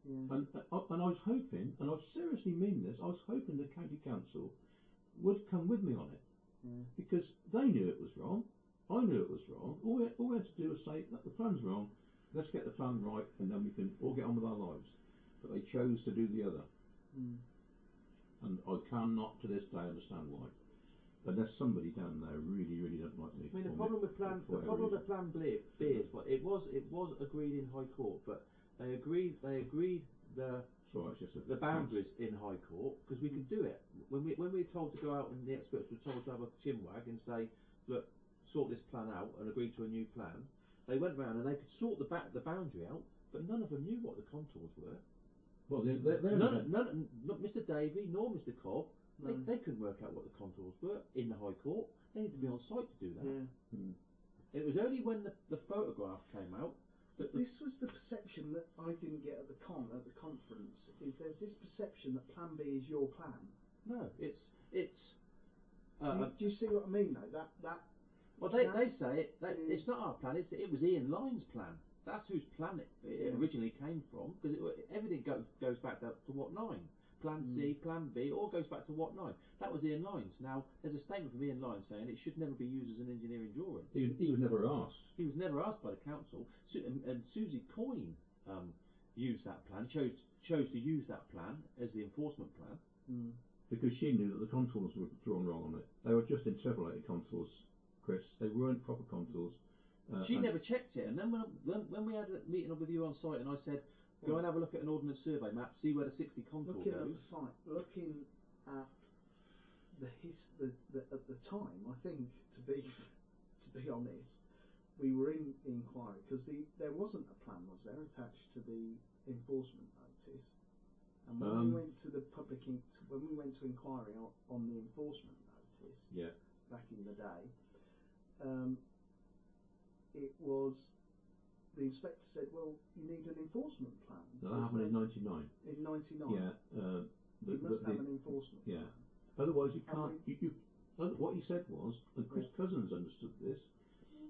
And I was hoping, and I seriously mean this, I was hoping the County Council would come with me on it. Because they knew it was wrong, I knew it was wrong. All we had to do was say that the plan's wrong, let's get the plan right, and then we can all get on with our lives. But they chose to do the other. And I cannot to this day understand why. Unless somebody down there really, really doesn't like me. I mean, the problem with Plan B is, but it was agreed in High Court, but they agreed the boundaries in High Court because we could do it. When we were told to go out and the experts were told to have a chinwag and say, look, sort this plan out and agree to a new plan, they went round and they could sort the boundary out, but none of them knew what the contours were. Well, not Mr. Davey nor Mr. Cobb. No. They couldn't work out what the contours were in the High Court. They needed to be on site to do that. It was only when the photograph came out. But this was the perception that I didn't get at the conference. Is there's this perception that Plan B is your plan? No, it's. Do you see what I mean though? That. Well, they say it's not our plan. It was Ian Lyne's plan. That's whose plan it originally came from, because everything goes back to what 9. Plan C, Plan B, all goes back to what 9. That was Ian Lyne's. Now, there's a statement from Ian Lyne saying it should never be used as an engineering drawing. He was never asked. He was never asked by the council. And Susie Coyne used that plan, chose to use that plan as the enforcement plan. Because she knew that the contours were drawn wrong on it. They were just interpolated contours, Chris. They weren't proper contours. She never checked it, and then when we had a meeting with you on site, and I said, go and have a look at an ordnance survey map, see where the 60 contour looking goes. At the site, looking at at the time, I think to be honest, we were in the inquiry because there wasn't a plan, was there, attached to the enforcement notice. And when we went to the when we went to inquiry on the enforcement notice, back in the day. It was, the inspector said, well, you need an enforcement plan. No, that happened in 99. In 99? Yeah. You must have an enforcement plan. Otherwise you can't, what he said was, and Chris Cousins understood this,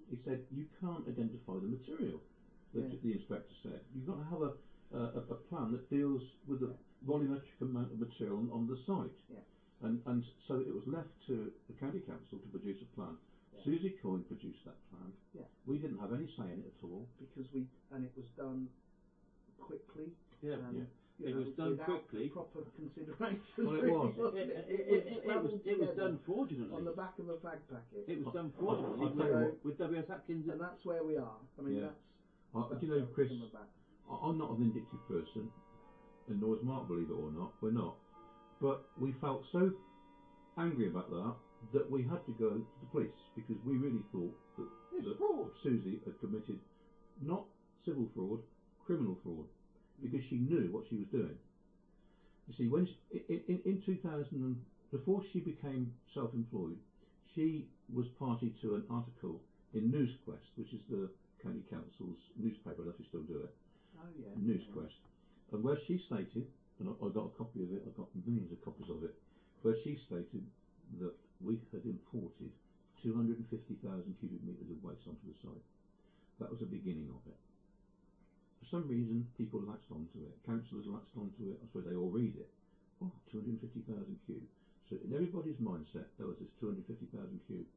he said, you can't identify the material, the inspector said. You've got to have a plan that deals with the volumetric amount of material on the site. Yeah. And so it was left to the county council to produce a plan. Yeah. Susie Coyne produced that plan. Yeah. We didn't have any say in it at all. Because it was done quickly. Yeah. It was done quickly. Proper consideration. Well, it was. It was done fraudulently. On the back of a fag packet. It was done fraudulently with W.S. Atkins. And that's where we are. I mean, that's do you know, Chris, I'm not a vindictive person, and nor is Mark, believe it or not. We're not. But we felt so angry about that we had to go to the police because we really thought that fraud. Susie had committed not civil fraud, criminal fraud, because she knew what she was doing. You see, when in 2000, before she became self-employed, she was party to an article in NewsQuest, which is the county council's newspaper. I don't know if you still do it. Oh yeah. NewsQuest, and where she stated, and I got a copy of it. I got millions of copies of it, where she stated that we had imported 250,000 cubic metres of waste onto the site. That was the beginning of it. For some reason, people latched onto it. Councillors latched onto it. I suppose they all read it. Oh, 250,000 cube. So in everybody's mindset, there was this 250,000 cube.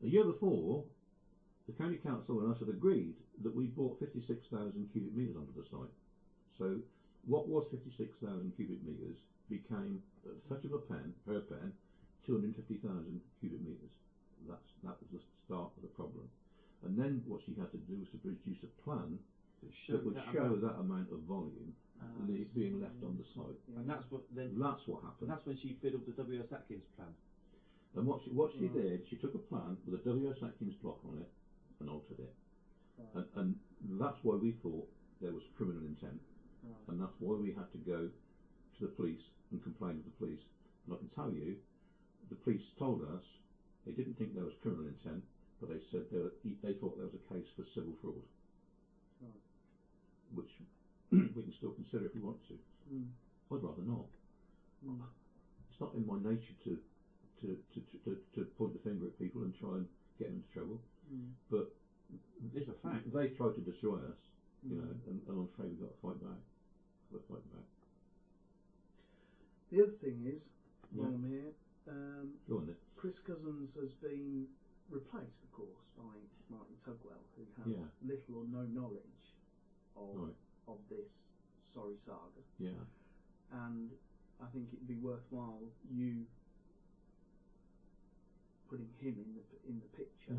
A year before, the county council and us had agreed that we brought 56,000 cubic metres onto the site. So what was 56,000 cubic metres became, at the touch of her pen, 250,000 cubic metres. That was the start of the problem. And then what she had to do was to produce a plan that would show that amount of volume being left on the site. Yeah. And that's what happened. And that's when she fiddled the W.S. Atkins plan. And what she did, she took a plan with a W.S. Atkins block on it and altered it. Right. And that's why we thought there was criminal intent. Right. And that's why we had to go to the police and complain with the police. And I can tell you, the police told us they didn't think there was criminal intent, but they said they thought there was a case for civil fraud. Right. Which we can still consider if we want to. I'd rather not. It's not in my nature to point the finger at people and try and get them into trouble. But it's a fact. They tried to destroy us, you know, and I'm afraid we've got to fight back. The other thing is, while I'm here, go on then. Chris Cousins has been replaced, of course, by Martin Tugwell, who has little or no knowledge of this sorry saga. Yeah. And I think it'd be worthwhile you putting him in the picture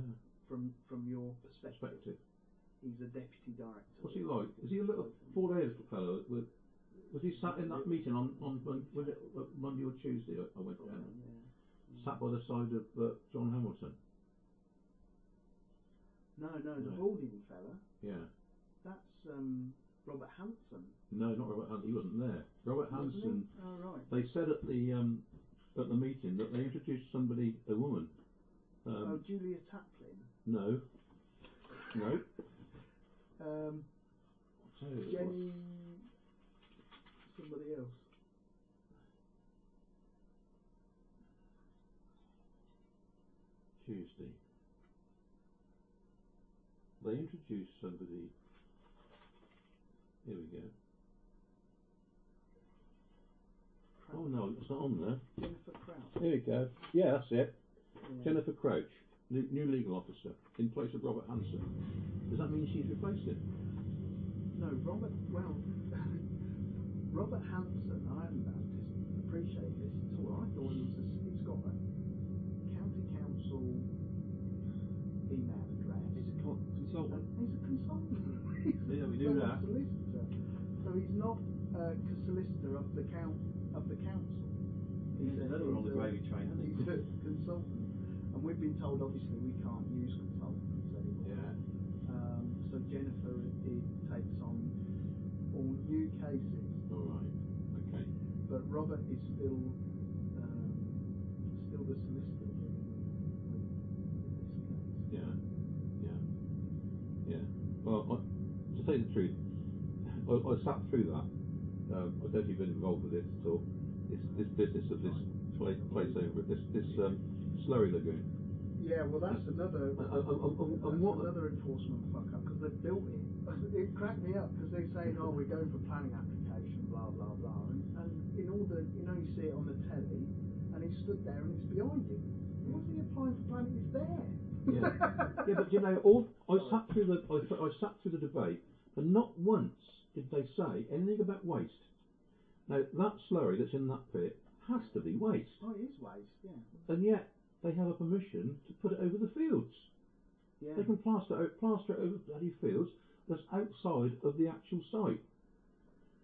from your perspective. He's a deputy director. What's he like? Is he a little 4 days fellow? Was he sat in that meeting on was it Monday or Tuesday? I went down. Sat by the side of John Hamilton. No, the balding fella. Yeah. That's Robert Hanson. No, not Robert Hanson. He wasn't there. Robert Hanson. Oh, right. They said at the meeting that they introduced a woman. Julia Taplin. No. Jenny. Somebody else. Tuesday. They introduced somebody. Here we go. Crouch. Oh no, it's not on there. Jennifer Crouch. Here we go. Yeah, that's it. Yeah. Jennifer Crouch, new legal officer, in place of Robert Hanson. Does that mean she's replaced him? No, Robert Hanson, I hadn't appreciated this at all. I thought it's got a county council email address. He's a consultant. He's a consultant. Yeah, we knew that. Solicitor. So he's not a solicitor of the council. He's another one on the gravy train, isn't he? He's a consultant, and we've been told obviously we can't use consultants anymore. Yeah. So Jennifer takes on all new cases. All right. Okay. But Robert is still the solicitor with this case. Yeah. Well, to tell you the truth, I sat through that. I don't know if you've been involved with it at all. This business of this place over this slurry lagoon. Yeah, well, that's another another enforcement fuck up because they've built it. It cracked me up because they're saying, "Oh, we're going for planning application, blah blah blah," and in order, you see it on the telly, and he stood there and it's behind you. Why is he applying for planning? It's there. Yeah, yeah, but I sat through the debate, and not once did they say anything about waste. Now that slurry that's in that pit has to be waste. Oh, it is waste, yeah. And yet they have a permission to put it over the fields. Yeah. They can plaster it over bloody fields that's outside of the actual site.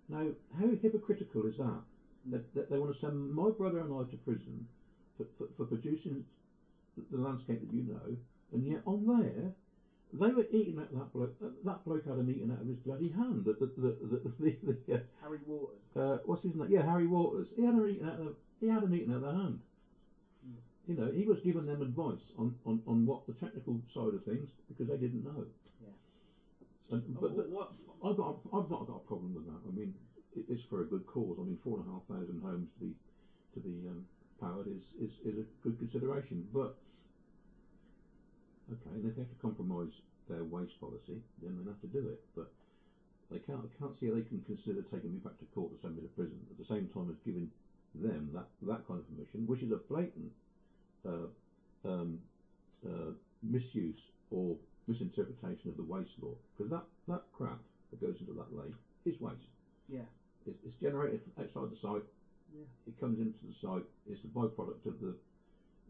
Now, how hypocritical is that? That they want to send my brother and I to prison for producing the landscape that you know, and yet on there, they were eating at that bloke. That bloke had him eating out of his bloody hand. Harry Waters. What's his name? Yeah, Harry Waters. He had him eating out of their hand. Mm. He was giving them advice on what the technical side of things because they didn't know. Yeah. But I've not got a problem with that. I mean, it's for a good cause. I mean, 4,500 homes to be powered is a good consideration. But okay, and if they have to compromise their waste policy, then they'll have to do it. But I can't see how they can consider taking me back to court to send me to prison at the same time as giving them that kind of permission, which is a blatant misuse or misinterpretation of the waste law. Because that crap that goes into that lake is waste. Yeah. It's generated outside the site. Yeah. It comes into the site. It's the byproduct of the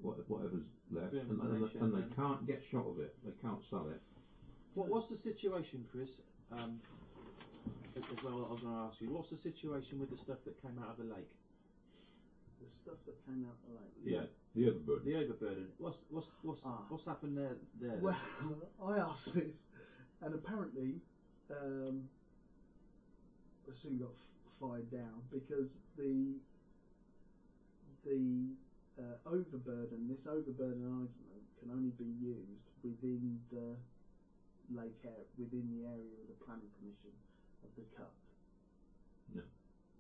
whatever's left, and they can't get shot of it. They can't sell it. What's the situation, Chris? As well, I was going to ask you, what's the situation with the stuff that came out of the lake? The stuff that came out of the lake. Yeah, the overburden. The overburden. What's happened there? Well, I asked this, and apparently, I soon got fired down because the overburden. This overburden argument can only be used within the lake area, within the area of the planning permission of the cut. No,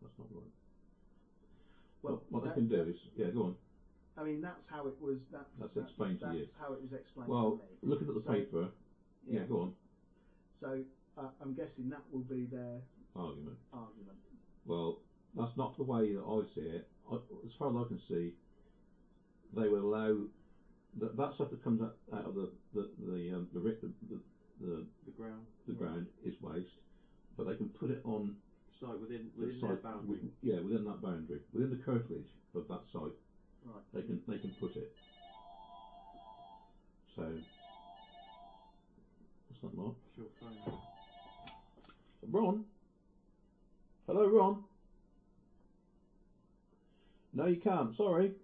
that's not right. Well, what they can do is, go on. I mean, that's how it was. That's explained to you. That's how it was explained to me. Well, looking at the paper, go on. So I'm guessing that will be their argument. Well, that's not the way that I see it. As far as I can see, they will allow that stuff that comes out of the ground. The ground is waste, but they can put it on site within their boundary. Within that boundary, within the curtilage of that site. Right. They can put it. So what's that, Mark? Sure, phone. Ron. Hello, Ron. No, you can't. Sorry.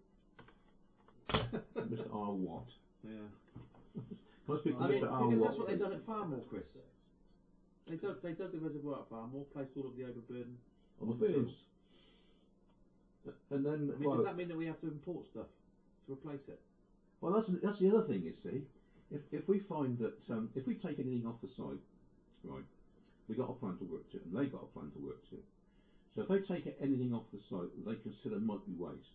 Mr. R. Watt. Yeah. Can I speak to Mr. R. Because Watt? that's what they've done at Farmore, Chris. They dug the reservoir at Farmore, placed all of the overburden on the fields. And then, does that mean that we have to import stuff to replace it? Well, that's the other thing. You see, if we find that if we take anything off the site, right, we got a plan to work to, and they got a plan to work to. So if they take anything off the site that they consider might be waste,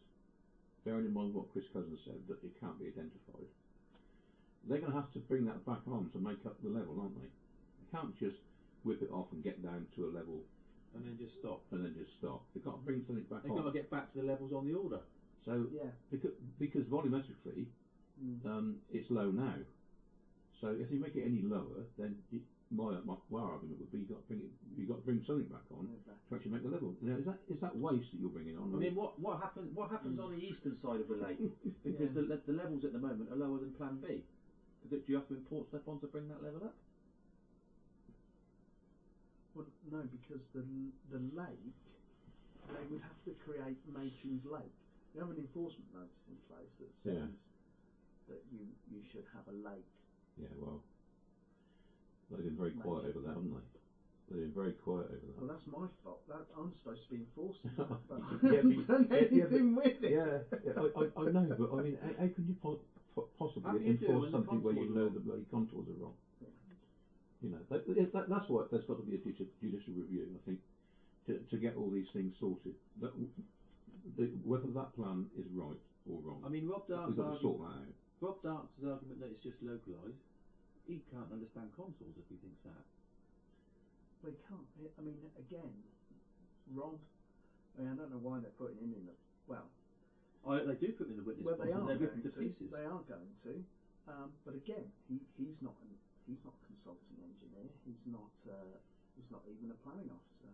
bearing in mind what Chris Cousins said, that it can't be identified, they're going to have to bring that back on to make up the level, aren't they? They can't just whip it off and get down to a level and then just stop. They've got to bring something back on. They've got to get back to the levels on the order. So because volumetrically it's low now. So if you make it any lower, then my argument would be you got to bring something back on to actually make the level. Now, is that waste that you're bringing on? I mean, what happens on the eastern side of the lake? Because the levels at the moment are lower than Plan B. Do you have to import stuff on to bring that level up? Well, no, because the lake, they would have to create Machin's Lake. You have an enforcement notice in place that says that you should have a lake. Yeah, well, they've been very quiet over that, haven't they? They've been very quiet over that. Well, that's my fault. I'm supposed to be enforcing that, but I haven't done anything with it. I know, but I mean, how can you possibly enforce something where you know the bloody contours are wrong? You know, that's why there's got to be a judicial review, I think, to get all these things sorted. Whether that plan is right or wrong. I mean, We've got to sort that out. Rob Darks' argument that it's just localised, he can't understand contours if he thinks that. They can't. I mean, again, Rob. I mean, I don't know why they're putting him in the. Well, they do put him in the witness well, box. they are They're ripping going to pieces. They are going to. But again, he's not a consulting engineer. He's not even a planning officer.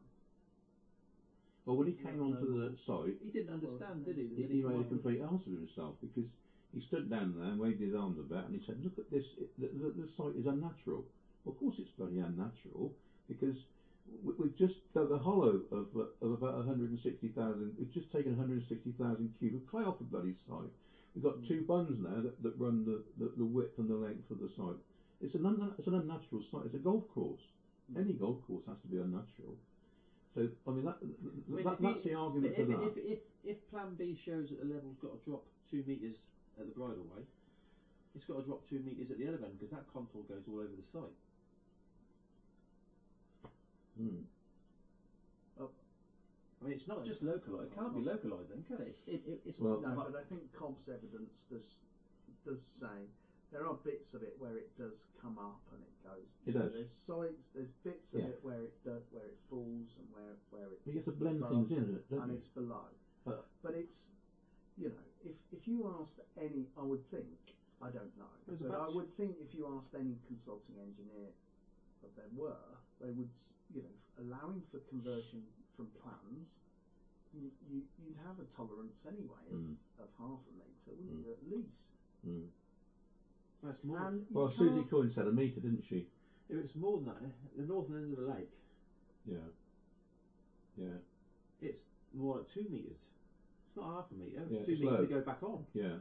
Well, when he came onto the site, he didn't understand, did he? He made a complete ass of himself because he stood down there and waved his arms about and he said, "Look at this! The site is unnatural." Well, of course, it's bloody unnatural because we've just dug a hollow of about 160,000. We've just taken 160,000 cube of clay off the bloody site. We've got two bunds now that run the width and the length of the site. It's an unnatural site. It's a golf course. Any golf course has to be unnatural. So I mean that's the argument for that. If Plan B shows that the level's got to drop 2 metres at the bridleway, it's got to drop 2 metres at the other end because that contour goes all over the site. I mean, it's not just localised. It can't be localised then, can it? No, but I think Cobb's evidence does say there are bits of it where it does come up and it goes. It does. There's sites. There's bits of it where it falls and where it. But you have to blend things in, don't and you? it's below. But it's, you know, if you asked any, I would think, I don't know, but I would think if you asked any consulting engineer that there were, they would, you know, allowing for conversion from plans, you'd have a tolerance anyway of half a metre, wouldn't you, at least? That's more. Well, Susie Coyne said a metre, didn't she? If it's more than that, the northern end of the lake. Yeah. It's more like 2 metres. It's not half a metre. Yeah, 2 metres to go back on. Yeah.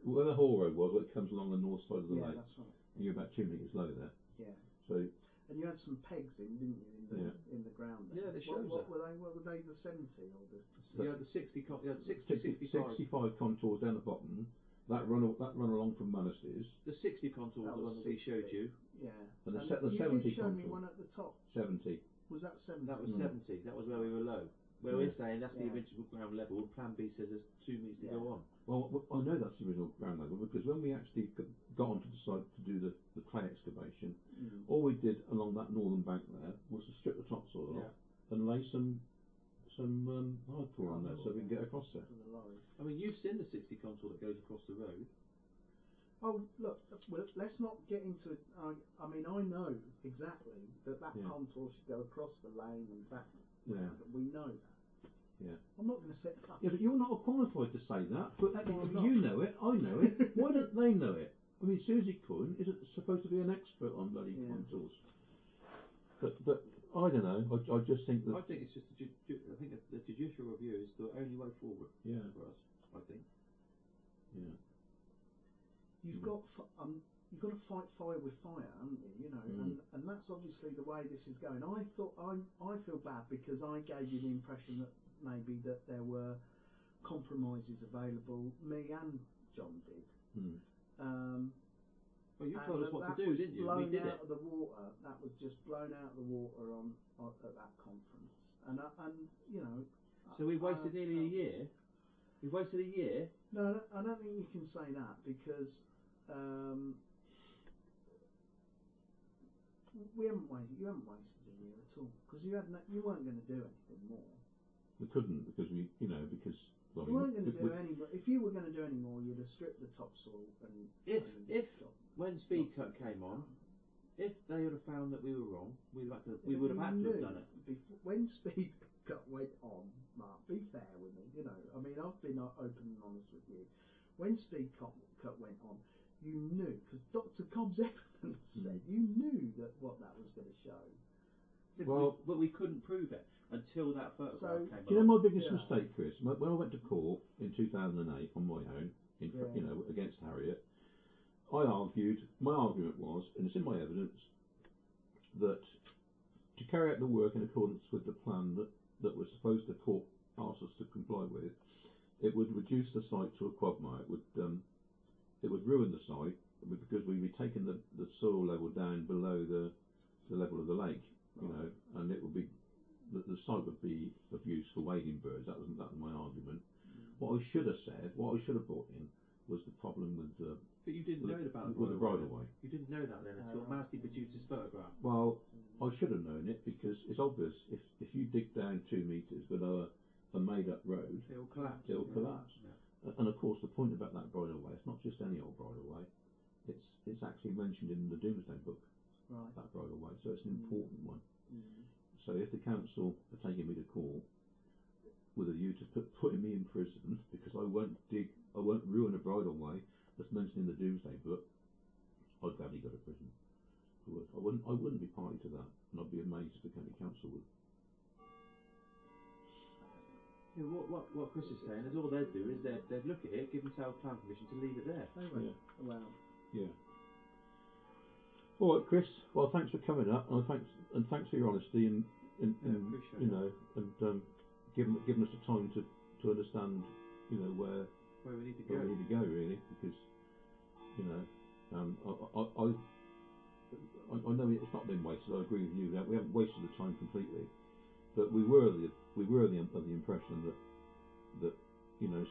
Where the Hall Road was, where it comes along the north side of the lake. Yeah, that's right. You're about 2 metres low there. Yeah. So. And you had some pegs in, didn't you, in the ground there? Yeah, they showed what were they? What were they? The 70 or the? You had the 60, 65. 65 contours down the bottom. That run along from Monasteries. The 60 contours, the one that we showed you. Yeah. And the you 70 did show contour. me one at the top. 70. Was that 70? That was 70. That was where we were low. Where we're saying that's the original ground level, and Plan B says there's 2 metres to go on. Well, I know that's the original ground level because when we actually got onto the site to do the clay excavation, all we did along that northern bank there was to strip the topsoil off and lay some hardcore on there so we can get across there. I mean, you've seen the 60 contour that goes across the road. Oh, look, well, let's not get into it. I mean, I know exactly that contour should go across the lane and back round. We know that. Yeah. I'm not going to say. Yeah, but you're not qualified to say that. But you know it. I know it. Why don't they know it? I mean, Susie Coyne isn't supposed to be an expert on bloody contours. But I don't know. I just think that. I think it's just. I think the judicial review is the only way forward for us. I think. Yeah. You've got to fight fire with fire, haven't you? You know, and that's obviously the way this is going. I feel bad because I gave you the impression that maybe that there were compromises available. Me and John did. Well, you told us what to do, didn't you? We did it. Of the water. That was just blown out of the water on at that conference, and you know. So we wasted nearly a year. We wasted a year. No, I don't think you can say that because you haven't wasted a year at all because you weren't going to do anything more. We couldn't because we You weren't going to do any more. If you were going to do any more, you'd have stripped the topsoil and. When Speed Cut came on, if they would have found that we were wrong, we would have had to have done it. When Speed Cut went on, Mark, be fair with me. You know, I mean, I've been open and honest with you. When Speed Cut went on, you knew because Dr. Cobb's evidence said you knew that what that was going to show. But we couldn't prove it until that photograph came along. Do you know my biggest mistake, Chris? When I went to court in 2008 on my own, against Harriet, my argument was, and it's in my evidence, that to carry out the work in accordance with the plan that we're supposed to court ask us to comply with, it would reduce the site to a quagmire. It would ruin the site because we'd be taking the soil level down below the level of the lake. You know, and it would be the site would be of use for wading birds. That was my argument. what I should have said, what I should have brought in, was the problem with the. But you didn't know about the bridle way. You didn't know that then until Masty produced his photograph. Well, I should have known it because it's obvious. If you dig down 2 metres below a made-up road, it will collapse. It will collapse. Yeah. And of course, the point about that bridle way, it's not just any old bridle way. It's actually mentioned in the Doomsday book. Right. That bridle way, so it's an important one. So if the council are taking me to court with a view to putting me in prison because I won't ruin a bridle way that's mentioned in the Doomsday book, I'd gladly go to prison. I wouldn't be party to that, and I'd be amazed if the county council would. Yeah, what Chris is saying is all they'd do is they'd look at it, give themselves plan permission to leave it there. Yeah. Well. Yeah. All right, Chris. Well, thanks for coming up, and thanks for your honesty and appreciate and giving us the time to understand, where we need to go. Where we need to go, really, because I know it's not been wasted. I agree with you. We haven't wasted the time completely, but we were of the impression that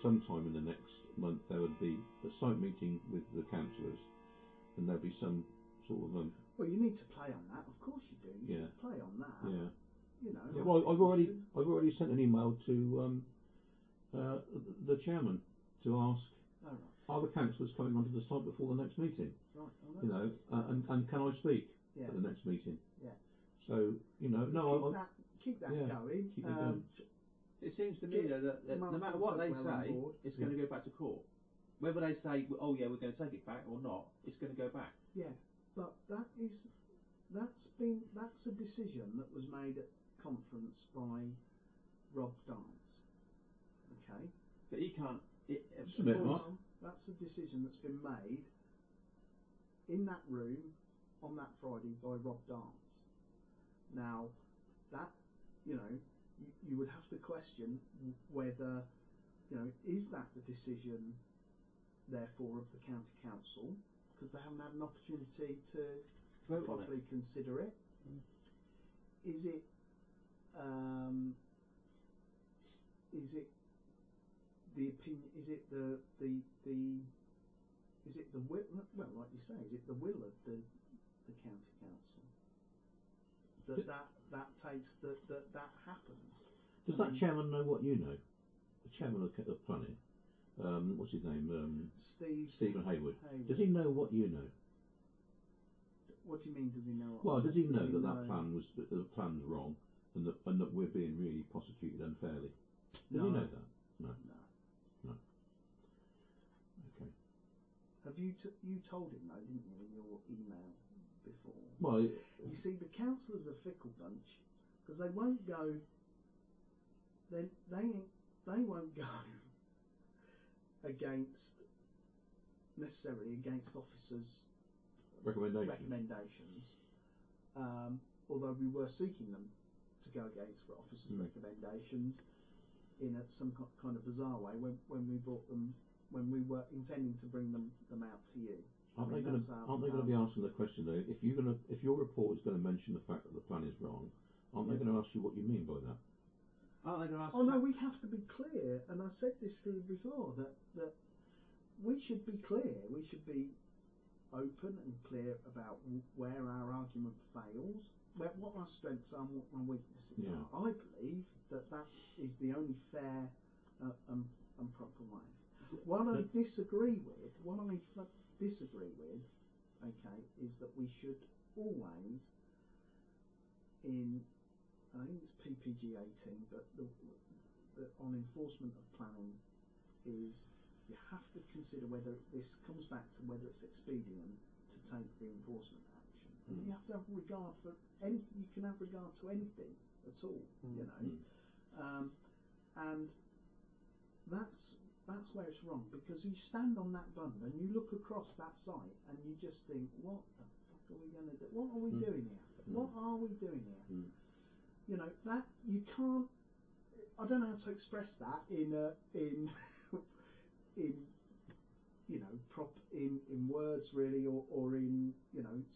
sometime in the next month there would be a site meeting with the councillors, and there'll be some sort of well, you need to play on that. Of course you do. You should play on that. Yeah. Yeah, well, I've already sent an email to the chairman to ask, are the councillors coming onto the site before the next meeting? Right. And can I speak at the next meeting? Yeah. So keep that going. Keep it going. It seems to me though that no matter what they say, it's going to go back to court. Whether they say, oh yeah, we're going to take it back or not, it's going to go back. Yeah, but that's a decision that was made at conference by Rob Dance. Okay. But he can't. Just a minute, Mark. That's a decision that's been made in that room on that Friday by Rob Dance. Now, that you would have to question whether is that the decision, therefore, of the county council, because they haven't had an opportunity to properly consider it. Is it the opinion? Is it the will? Well, like you say, is it the will of the county council that takes that happens? Does that chairman know what you know? The chairman of planning. What's his name? Stephen Hayward. Does he know what you know? What do you mean? Does he know? Well, does he know that the plan's wrong, and that we're being really prosecuted unfairly? Does he know that? No. Okay. Have you told him though, didn't you, in your email before? Well, you see, the councillors are a fickle bunch because they won't go. They won't go necessarily against officers' recommendations. Although we were seeking them to go against officers' recommendations in some kind of bizarre way when we brought them, when we were intending to bring them out to you. Aren't they going to be asking the question though? If your report is going to mention the fact that the plan is wrong, aren't they going to ask you what you mean by that? Aren't they going to ask? Oh no, we have to be clear, and I said this to you before that we should be clear. We should be open and clear about where our argument fails, what our strengths are, and what our weaknesses are. I believe that is the only fair and proper way. What I disagree with, okay, is that we should always, I think it's PPG 18, but on enforcement of planning is you have to consider whether this comes back to whether it's expedient to take the enforcement action, and you have to have regard for anything. You can have regard to anything at all, and that's where it's wrong, because you stand on that bund and you look across that site and you just think, what the fuck are we going to do? What are we doing here? What are we doing here? That you can't. I don't know how to express that in words really, or in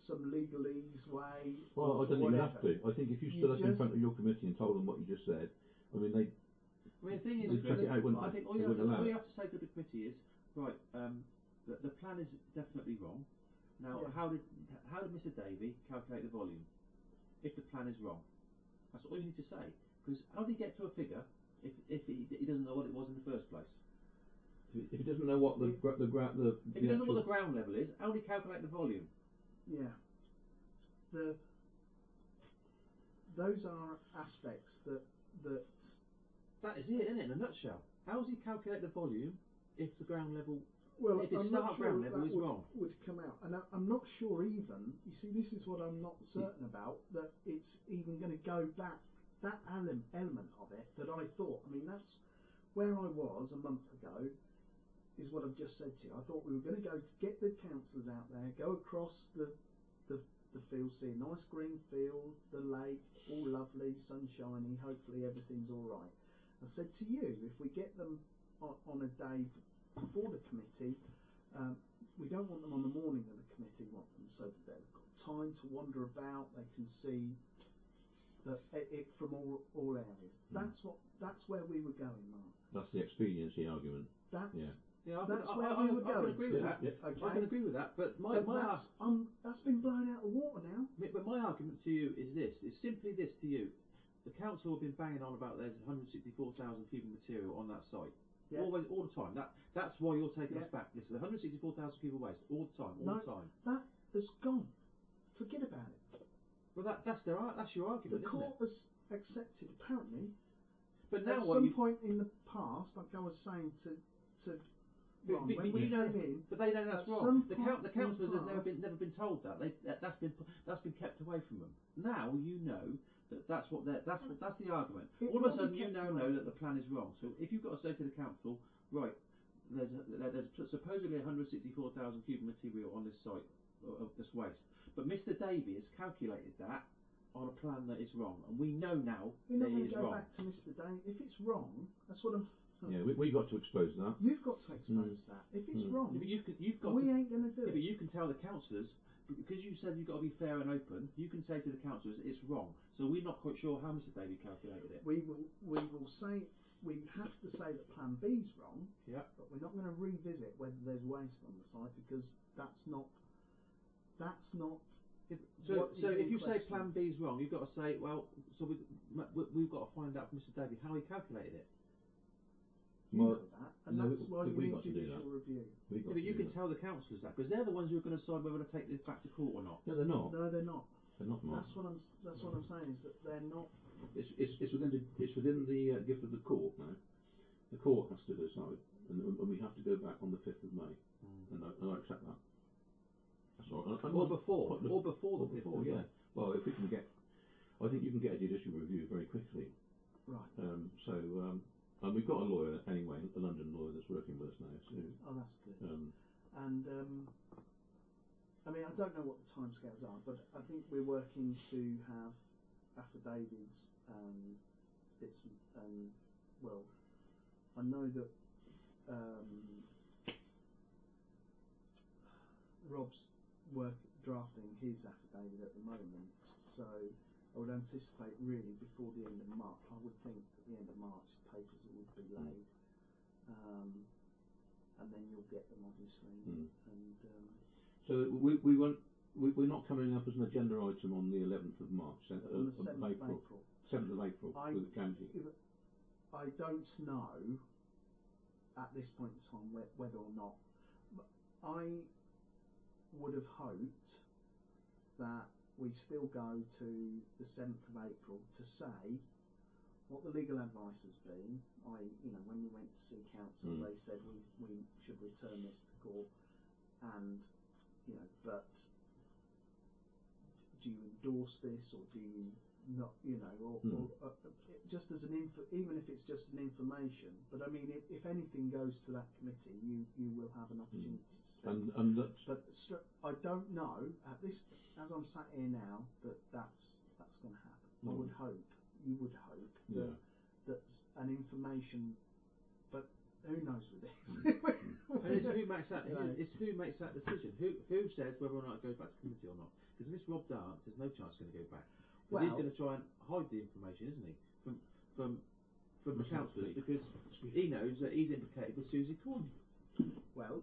some legalese way. Well, I don't think you have to. I think if you stood up in front of your committee and told them what you just said, I mean the thing is, they'd chuck it out, wouldn't they? I think all They you, wouldn't allow all it. you have to say to the committee is, right, the plan is definitely wrong. Now, how did Mr. Davey calculate the volume if the plan is wrong? That's all you need to say. Because how did he get to a figure if he doesn't know what it was in the first place? If he doesn't know what the if he doesn't know what the ground level is, how did he calculate the volume? Yeah. Those are aspects that That is it, isn't it? In a nutshell. How does he calculate the volume if the ground level? Well, if its I'm start not sure ground that level is wrong. would come out, and I'm not sure even. You see, this is what I'm not certain about, that it's even going to go back. That element of it that I thought. I mean, that's where I was a month ago. Is what I've just said to you. I thought we were going to go to get the councillors out there, go across the field, see a nice green field, the lake, all lovely, sunshiny. Hopefully everything's all right. I said to you, if we get them on a day before the committee, we don't want them on the morning of the committee. We want them so that they've got time to wander about. They can see it from all areas. That's where we were going, Mark. That's the expediency argument. That's Yeah, that's where we were going. I can agree with that. Okay. I can agree with that. But that's been blown out of the water now. But my argument to you is this: it's simply this to you. The council have been banging on about there's 164,000 cubic material on that site. Yeah. Always, all the time. That's why you're taking us back. This is 164,000 cubic waste all the time, all the time. That has gone. Forget about it. Well, that's your argument, The isn't court it? has accepted, apparently. But now at some point in the past, like I was saying to Ron, when we came in, but they know that's at wrong. some The point councillors in the have past, never been told that. That's been kept away from them. Now you know that's the argument. All of a sudden you now know that the plan is wrong. So if you've got to say to the council, right, there's supposedly 164,000 cubic material on this site of this waste, but Mr. Davey has calculated that on a plan that is wrong, and we know now we're not that going it to is go wrong. back to Mr. Day. If it's wrong, that's what I'm. Yeah, we got to expose that. You've got to expose that. If it's wrong, Yeah, but you've got we ain't going to do it. But you can tell the councillors, because you said you've got to be fair and open, you can say to the councillors it's wrong. So we're not quite sure how Mr. Davey calculated it. We will say, we have to say that Plan B's wrong, but we're not going to revisit whether there's waste on the site, because that's not So if you say question. Plan B's wrong, you've got to say, well, so we've got to find out from Mr. Davey how he calculated it. You know that, and that's why you need judicial review. But you can tell the councillors that, because they're the ones who are going to decide whether to take this back to court or not. No, they're not. No, they're not. They're not. That's what I'm saying, is that they're not. It's within the gift of the court now. The court has to decide, and we have to go back on the 5th of May, and I accept that. That's all right. Or before the 5th of May. Yeah. Well, if we can get, I think you can get a judicial review very quickly. Right. And we've got a lawyer anyway, a London lawyer that's working with us now. So. Oh, that's good. I mean, I don't know what the timescales are, but I think we're working to have affidavits and bits and well, I know that Rob's drafting his affidavit at the moment, so I would anticipate really before the end of March. I would think at the end of March the papers would be laid, and then you'll get them obviously. And so we're not coming up as an agenda item on the 11th of March, on the 7th of April. 7th of April with the county. I don't know at this point in time whether or not. I would have hoped that we still go to the 7th of April to say what the legal advice has been. When we went to see council, they said we should return this to court, and but do you endorse this or do you not? Or just as even if it's just an information. But I mean, if anything goes to that committee, you will have an opportunity to speak. But I don't know at this, as I'm sat here now, that's going to happen. I would hope, you would hope that an information, but who knows with this? And it's who makes that. It's who makes that decision. Who says whether or not it goes back to committee or not? Because if it's Rob Dance, there's no chance it's going to go back. Well, he's going to try and hide the information, isn't he, from the councillors because he knows that he's implicated with Susie Corney. Well,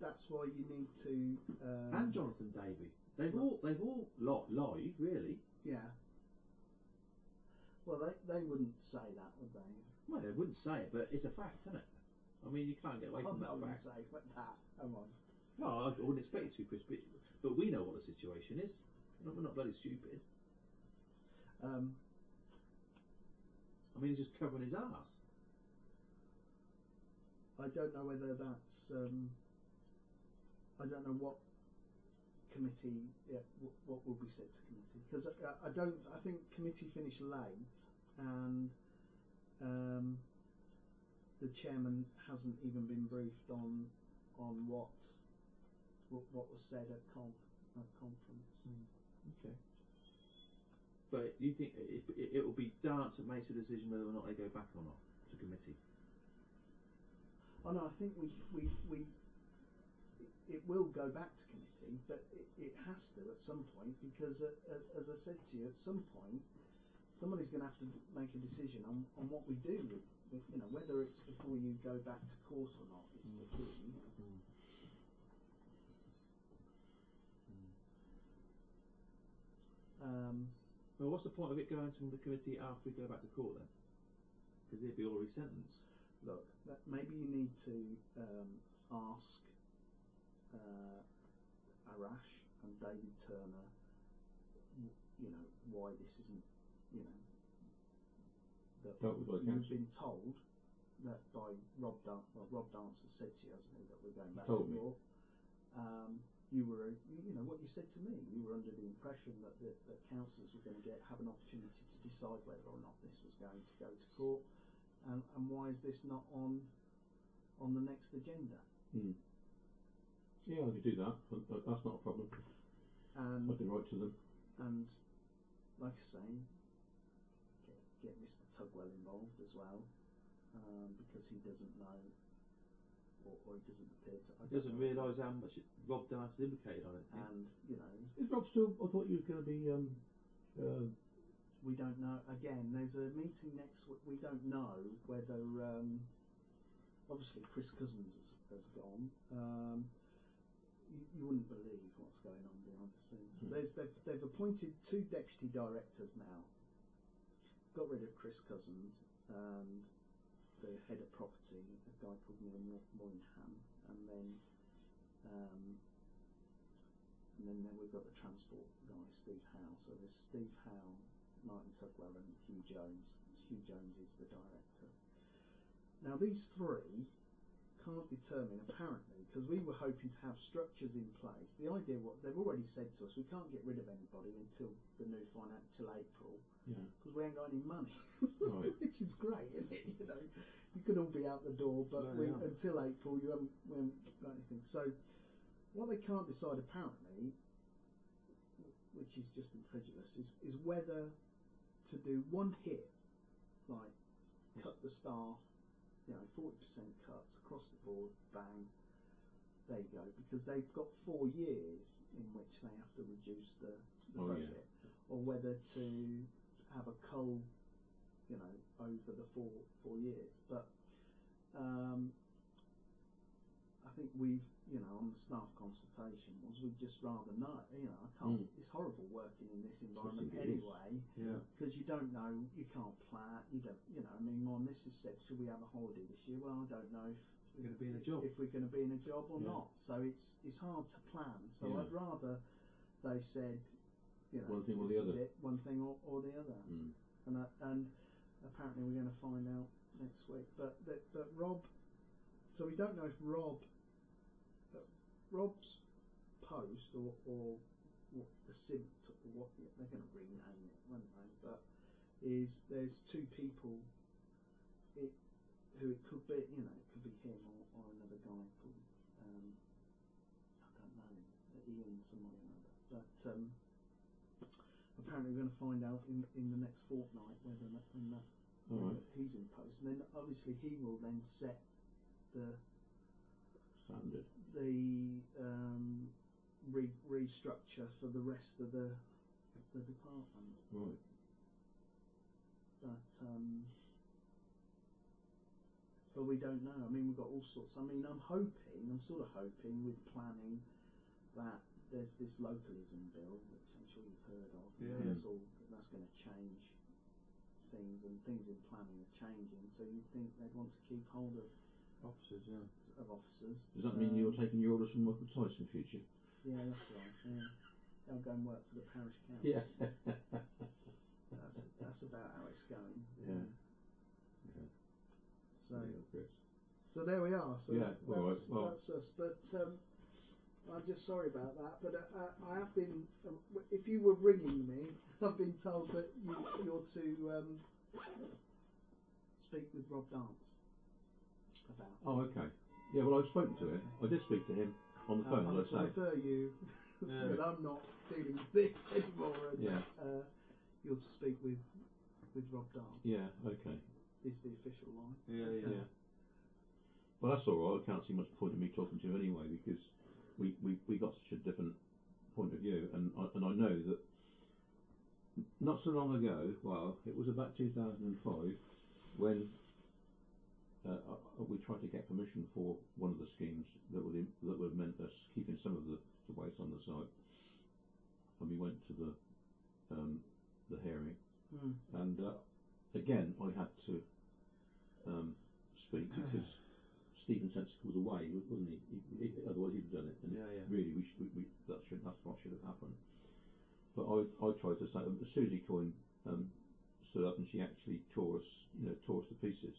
that's why you need to. And Jonathan Davey. They've all lied, really. Yeah. Well, they wouldn't say that, would they? Well, they wouldn't say it, but it's a fact, isn't it? I mean, you can't get away from that fact. Say that. Come on. No, I wouldn't expect you to, Chris, but we know what the situation is. We're not bloody stupid. I mean, he's just covering his arse. I don't know whether that's. I don't know what committee. Yeah, what will be said to committee, because I don't. I think committee finished late, and the chairman hasn't even been briefed on what was said at conference. Okay. But you think it will be Dance that makes a decision whether or not they go back or not to committee? Oh no, I think it will go back to committee, but it has to at some point, because as I said to you, at some point somebody's going to have to make a decision on what we do with whether it's before you go back to court or not is the key. Well, what's the point of it going to the committee after we go back to court then? Because it'd be already sentenced. Look, maybe you need to ask Arash and David Turner, why this isn't, that you've been told that by Rob Dance has said to you, hasn't he, that we're going back to court. You were, what you said to me, you were under the impression that councillors were going to have an opportunity to decide whether or not this was going to go to court, and why is this not on the next agenda? Yeah, I could do that. That's not a problem. And I could write to them. And like I say, get Mr. Tugwell involved as well, because he doesn't know. Or he doesn't appear to. He doesn't realise how much Rob Dance is implicated on it. And is Rob still? I thought he was going to be. We don't know. Again, there's a meeting next week. We don't know whether. Obviously, Chris Cousins has gone. You wouldn't believe what's going on behind the scenes. They've appointed 2 deputy directors now. Got rid of Chris Cousins and the head of property, a guy called Neil Moynihan, and then we've got the transport guy, Steve Howe. So there's Steve Howe, Martin Tugwell, and Hugh Jones. Hugh Jones is the director. Now these 3 can't determine, apparently, because we were hoping to have structures in place. The idea, what they've already said to us, we can't get rid of anybody until the new till April. Because we ain't got any money, right. Which is great, isn't it? You could all be out the door, but until April we haven't got anything. So what they can't decide, apparently, which is just incredulous, is whether to do one hit, like cut the staff, 40% cuts across the board, bang, there you go, because they've got 4 years in which they have to reduce the budget, or whether to have a cull, over the 4 years. But I think we've, on the staff consultation, we'd just rather know. I can't. It's horrible working in this environment anyway, because you don't know, you can't plan. You don't, I mean, my missus said, "Should we have a holiday this year?" Well, I don't know if we're going to be in a job. If we're going to be in a job or not. So it's hard to plan. So I'd rather they said, one thing or the other. One thing or the other. And apparently we're going to find out next week. But Rob, so we don't know if Rob's post or what the SIM, or what they're going to rename it, won't they? But there's 2 people who it could be, it could be him or another guy called I don't know, Ian somebody or other. But apparently we're going to find out in the next fortnight whether he's in post, and then obviously he will then set the standard, the restructure for the rest of the department. Right. But but we don't know. I mean, we've got all sorts. I mean, I'm sort of hoping with planning that there's this localism bill, which I'm sure you've heard of. Yeah. That's going to change things, and things in planning are changing. So you'd think they'd want to keep hold of Officers, yeah. officers. Does that mean you're taking your orders from Michael Tyson in future? Yeah, that's right. Yeah. They'll go and work for the parish council. Yeah. That's about how it's going. Yeah. So there we are. So yeah. All right. Well, that's us. But I'm just sorry about that. But I have been. If you were ringing me, I've been told that you're to speak with Rob Dance about. Oh, okay. Yeah. Well, I've spoken to him. I did speak to him on the phone. I'm As I to say. refer you that I'm not dealing with this anymore, and you're to speak with Rob Dance. Yeah. Okay. Is the official line. Yeah. Well, that's all right. I can't see much point in me talking to him anyway, because we got such a different point of view, and I know that not so long ago, well, it was about 2005 when we tried to get permission for one of the schemes that would have meant us keeping some of the waste on the site, and we went to the hearing, and again I had to speak because Stephen Sensical was away, wasn't he? Otherwise he'd have done it. And really, that's what should have happened. But I tried to say, Susie Coyne stood up and she actually tore us to pieces.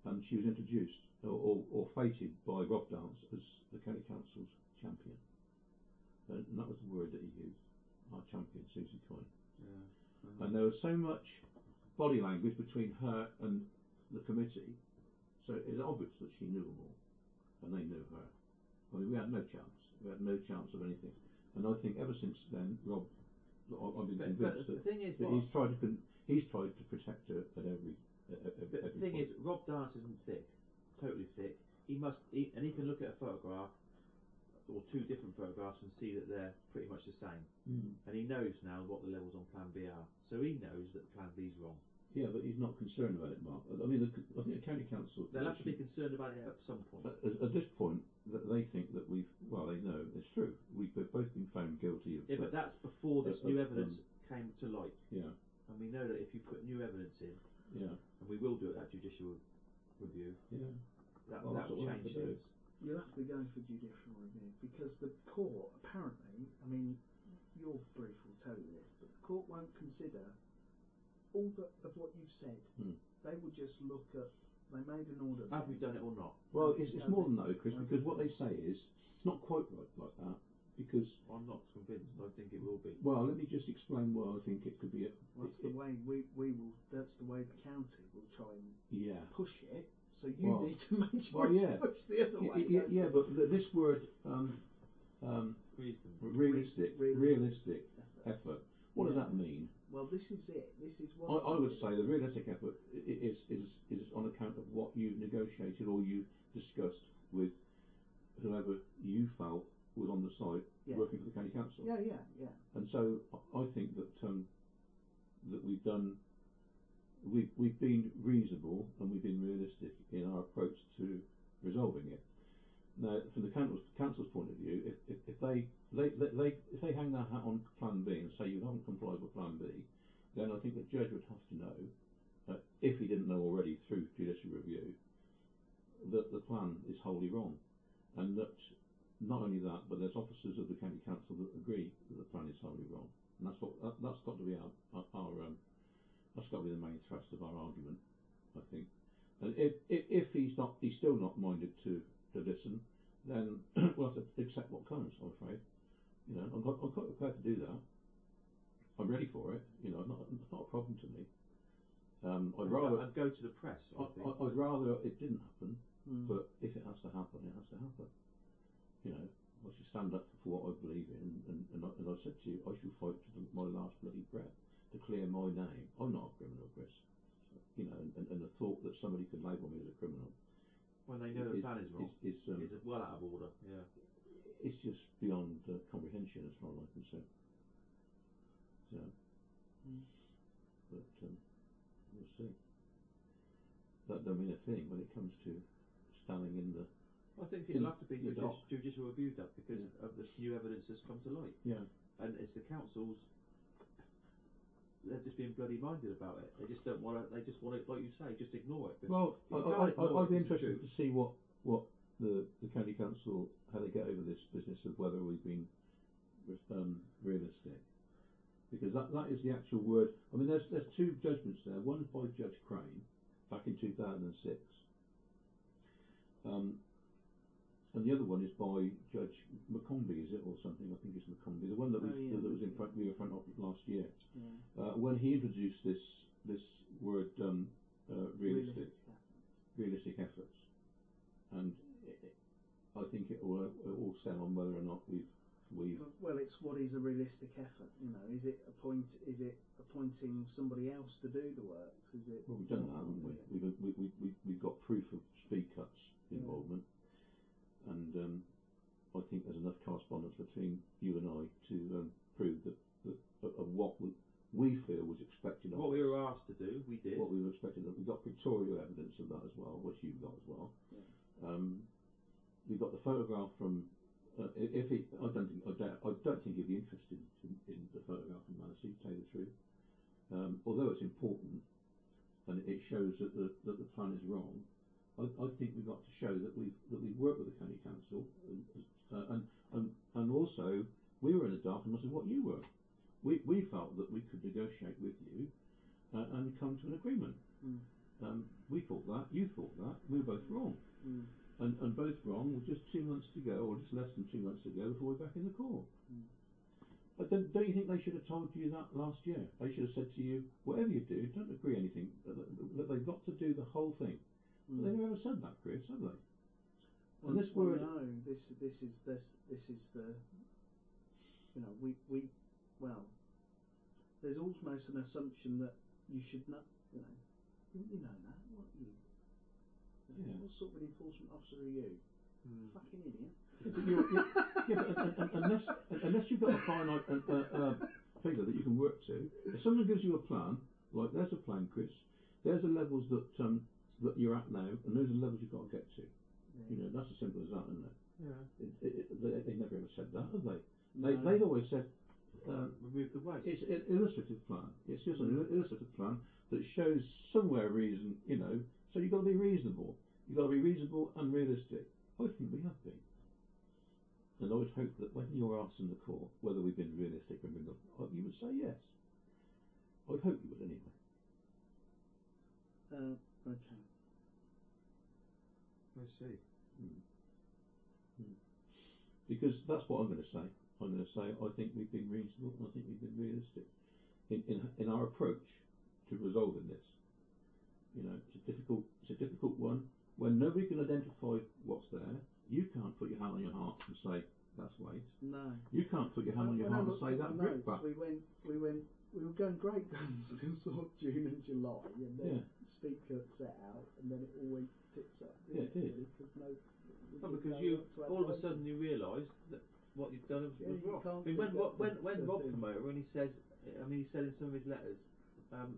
And she was introduced or fated by Rob Dance as the County Council's champion. And that was the word that he used, our champion, Susie Coyne. Yeah. And there was so much body language between her and the committee. So it was obvious that she knew them all, and they knew her. I mean, we had no chance. We had no chance of anything. And I think ever since then, Rob, I've been convinced that he's tried to protect her at every. But the thing is, Rob Dance isn't thick, totally thick. He can look at a photograph or two different photographs and see that they're pretty much the same. And he knows now what the levels on Plan B are. So he knows that Plan B is wrong. Yeah, but he's not concerned about it, Mark. I mean, I think the County Council... They'll have to be concerned about it at some point. At this point, they think that they know, it's true. We've both been found guilty of... Yeah, but that's before this new evidence came to light. Yeah. And we know that if you put new evidence in, and we will do it at judicial review, that will change things. You'll have to go for judicial review, because the court, apparently, I mean, your brief will tell you this, but the court won't consider all of what you've said. They would just look at. They made an order. Have we done it or not? Well, it's more than that, Chris, because what they say is it's not quite like that. Because I'm not convinced. I think it will be. Well, let me just explain why I think it could be. That's the way we will. That's the way the county will try and push it. So you need to make sure it's pushed the other way. But this word realistic effort. What does that mean? Well, this is it. This is what I would say the realistic effort is on account of what you negotiated or you discussed with whoever you felt was on the site working for the County Council. Yeah. And so I think that that we've been reasonable and we've been realistic in our approach to resolving it. Now, from the council's point of view, if they hang their hat on Plan B and say you haven't complied with Plan B, then I think the judge would have to know, if he didn't know already through judicial review, that the plan is wholly wrong, and that not only that, but there's officers of the County Council that agree that the plan is wholly wrong, and that's got to be that's got to be the main thrust of our argument, I think. And if he's still not minded to listen, then we'll have to accept what comes, I'm afraid. I'm quite prepared to do that. I'm ready for it. It's not a problem to me. I'd rather go to the press. I'd rather it didn't happen, but if it has to happen, it has to happen. I should stand up for what I believe in, and I said to you, I shall fight to my last bloody breath to clear my name. I'm not a criminal, Chris. And the thought that somebody could label me as a criminal. When they know the plan is wrong, is well out of order. Yeah, it's just beyond comprehension as far as I'm concerned. So, but we'll see. that don't mean a thing when it comes to standing in the. I think it'll have to be dock. judicial review that because of the new evidence that's come to light. Yeah. And it's the councils. They're just being bloody minded about it. They just don't want to. They just want to, like you say, just ignore it. But well, I'd be interested to see what the county council, how they get over this business of whether we've been realistic, because that is the actual word. I mean, there's two judgments there. One's by Judge Crane back in 2006, and the other one is by Judge McCombie, is it, or something? I think it's McCombie, the one that we were in front of last year, when he introduced this word realistic efforts, and I think it all stem on whether or not we've. Well, it's what is a realistic effort? You know, is it appointing somebody else to do the works? Is it? Well, we've done that, haven't we? We've got proof of speed cuts involvement, and I think there's enough correspondence between you and I to prove that of what we feel was expected of us. What we were asked to do, we did. What we were expected of. We've got pictorial evidence of that as well, which you've got as well. Yeah. We've got the photograph from. I don't think he'd be interested in the photograph from Manassi, to tell you the truth. Although it's important and it shows that the plan is wrong, I think we've got to show that we've worked with the county council, and also we were in the dark and much of what you were. We felt that we could negotiate with you and come to an agreement. We thought that, you thought that, we were both wrong. And both wrong with just 2 months to go, or just less than 2 months to go before we're back in the court. But don't you think they should have told you that last year? They should have said to you, whatever you do, don't agree anything, that they've got to do the whole thing. But they never ever said that, Chris, have they? Well, and this word. No, this is the. You know, well, there's almost an assumption that you should not. You know that. What you? Yeah. What sort of an enforcement officer are you? Fucking idiot. But unless you've got a finite figure that you can work to, if someone gives you a plan, like there's a plan, Chris, there's the levels that you're at now, and those are the levels you've got to get to. Yeah. You know, that's as simple as that, isn't it? Yeah. They never ever said that, have they? No. They've always said remove the waste. It's an illustrative plan. It's just an illustrative plan that shows somewhere reason, you know. So you've got to be reasonable. You've got to be reasonable and realistic. I think we have been. And I would hope that when you're asked in the court whether we've been realistic or not, you would say yes. I would hope you would anyway. Okay. I see. Because that's what I'm going to say. I'm going to say I think we've been reasonable and I think we've been realistic in our approach to resolving this. You know, it's a difficult one. When nobody can identify what's there, you can't put your hand on your heart and say that's waste. No. You can't put your hand on your heart and say that's brickbat. We were going great guns in sort of June and July, and then speed cut set out, and then it all went tits up. Yeah, it did. Because you all of a sudden you realised that what you've done was wrong. I mean, when Rob came over and he said in some of his letters,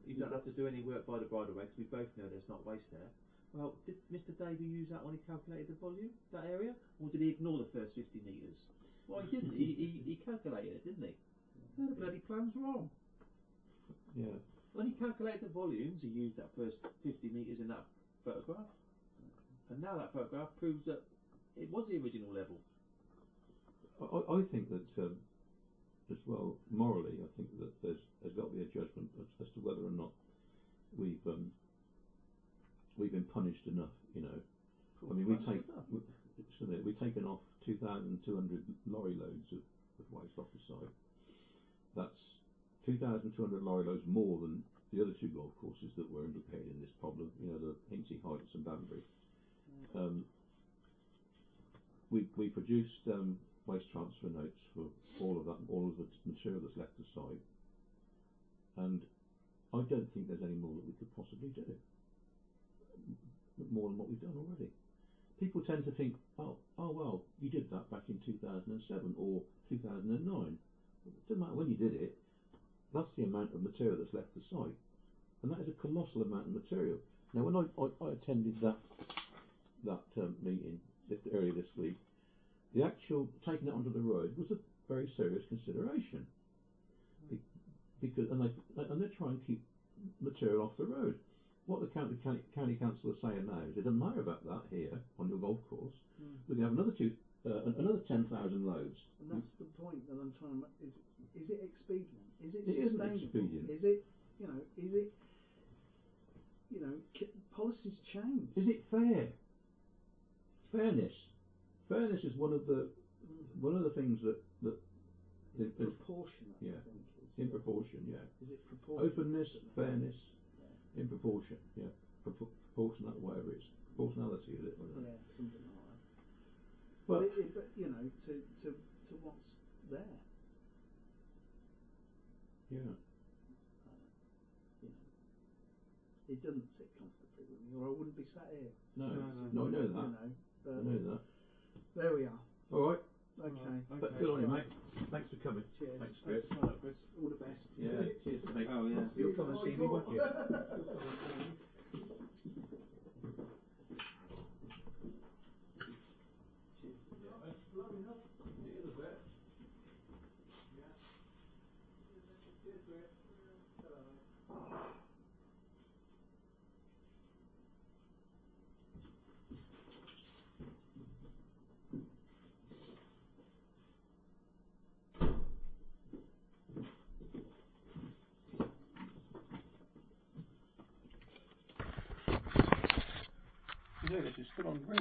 you don't have to do any work by the bridleway because we both know there's not waste there. Well, did Mr. Davey use that when he calculated the volume, that area? Or did he ignore the first 50 metres? Well, he didn't. He calculated it, didn't he? No, the bloody plan's wrong. Yeah. When he calculated the volumes, he used that first 50 metres in that photograph. And now that photograph proves that it was the original level. I think that, as well, morally, I think that there's got to be a judgment as to whether or not we've been punished enough. You know, I mean, we've taken off 2,200 lorry loads of waste off the site. That's 2,200 lorry loads more than the other two golf courses that were implicated in this problem. You know, the Hinckley Heights and Banbury. We produced waste transfer notes for all of the material that's left the site, and I don't think there's any more that we could possibly do, more than what we've done already. People tend to think, oh well, you did that back in 2007 or 2009. It doesn't matter when you did it. That's the amount of material that's left the site, and that is a colossal amount of material. Now, when I attended that meeting earlier this week, the actual taking it onto the road was a very serious consideration, because they're trying to keep material off the road. What the county council are saying now is it doesn't matter about that here on your golf course. We can have another 10,000 loads. And that's the point that I'm trying to make. Is it expedient? Is it It isn't sustainable? expedient. Is it, policies change. Is it fair? Fairness. Fairness is one of the things that is it proportionate? Yeah. I think In proportion, yeah. Is it proportionate? Openness, fairness, in proportion, yeah. Proportionate, whatever it is. Proportionality, is it? Yeah, something like that. But to what's there. Yeah. It doesn't sit comfortably with me, or I wouldn't be sat here. No, I know that. But I know that. there we are. All right. Okay. But good on you, mate. Thanks for coming. Cheers. Thanks, Chris. Chris. All the best. Yeah. Cheers, mate. Oh yeah. You'll come and see me, won't you? You know, this is still on ring.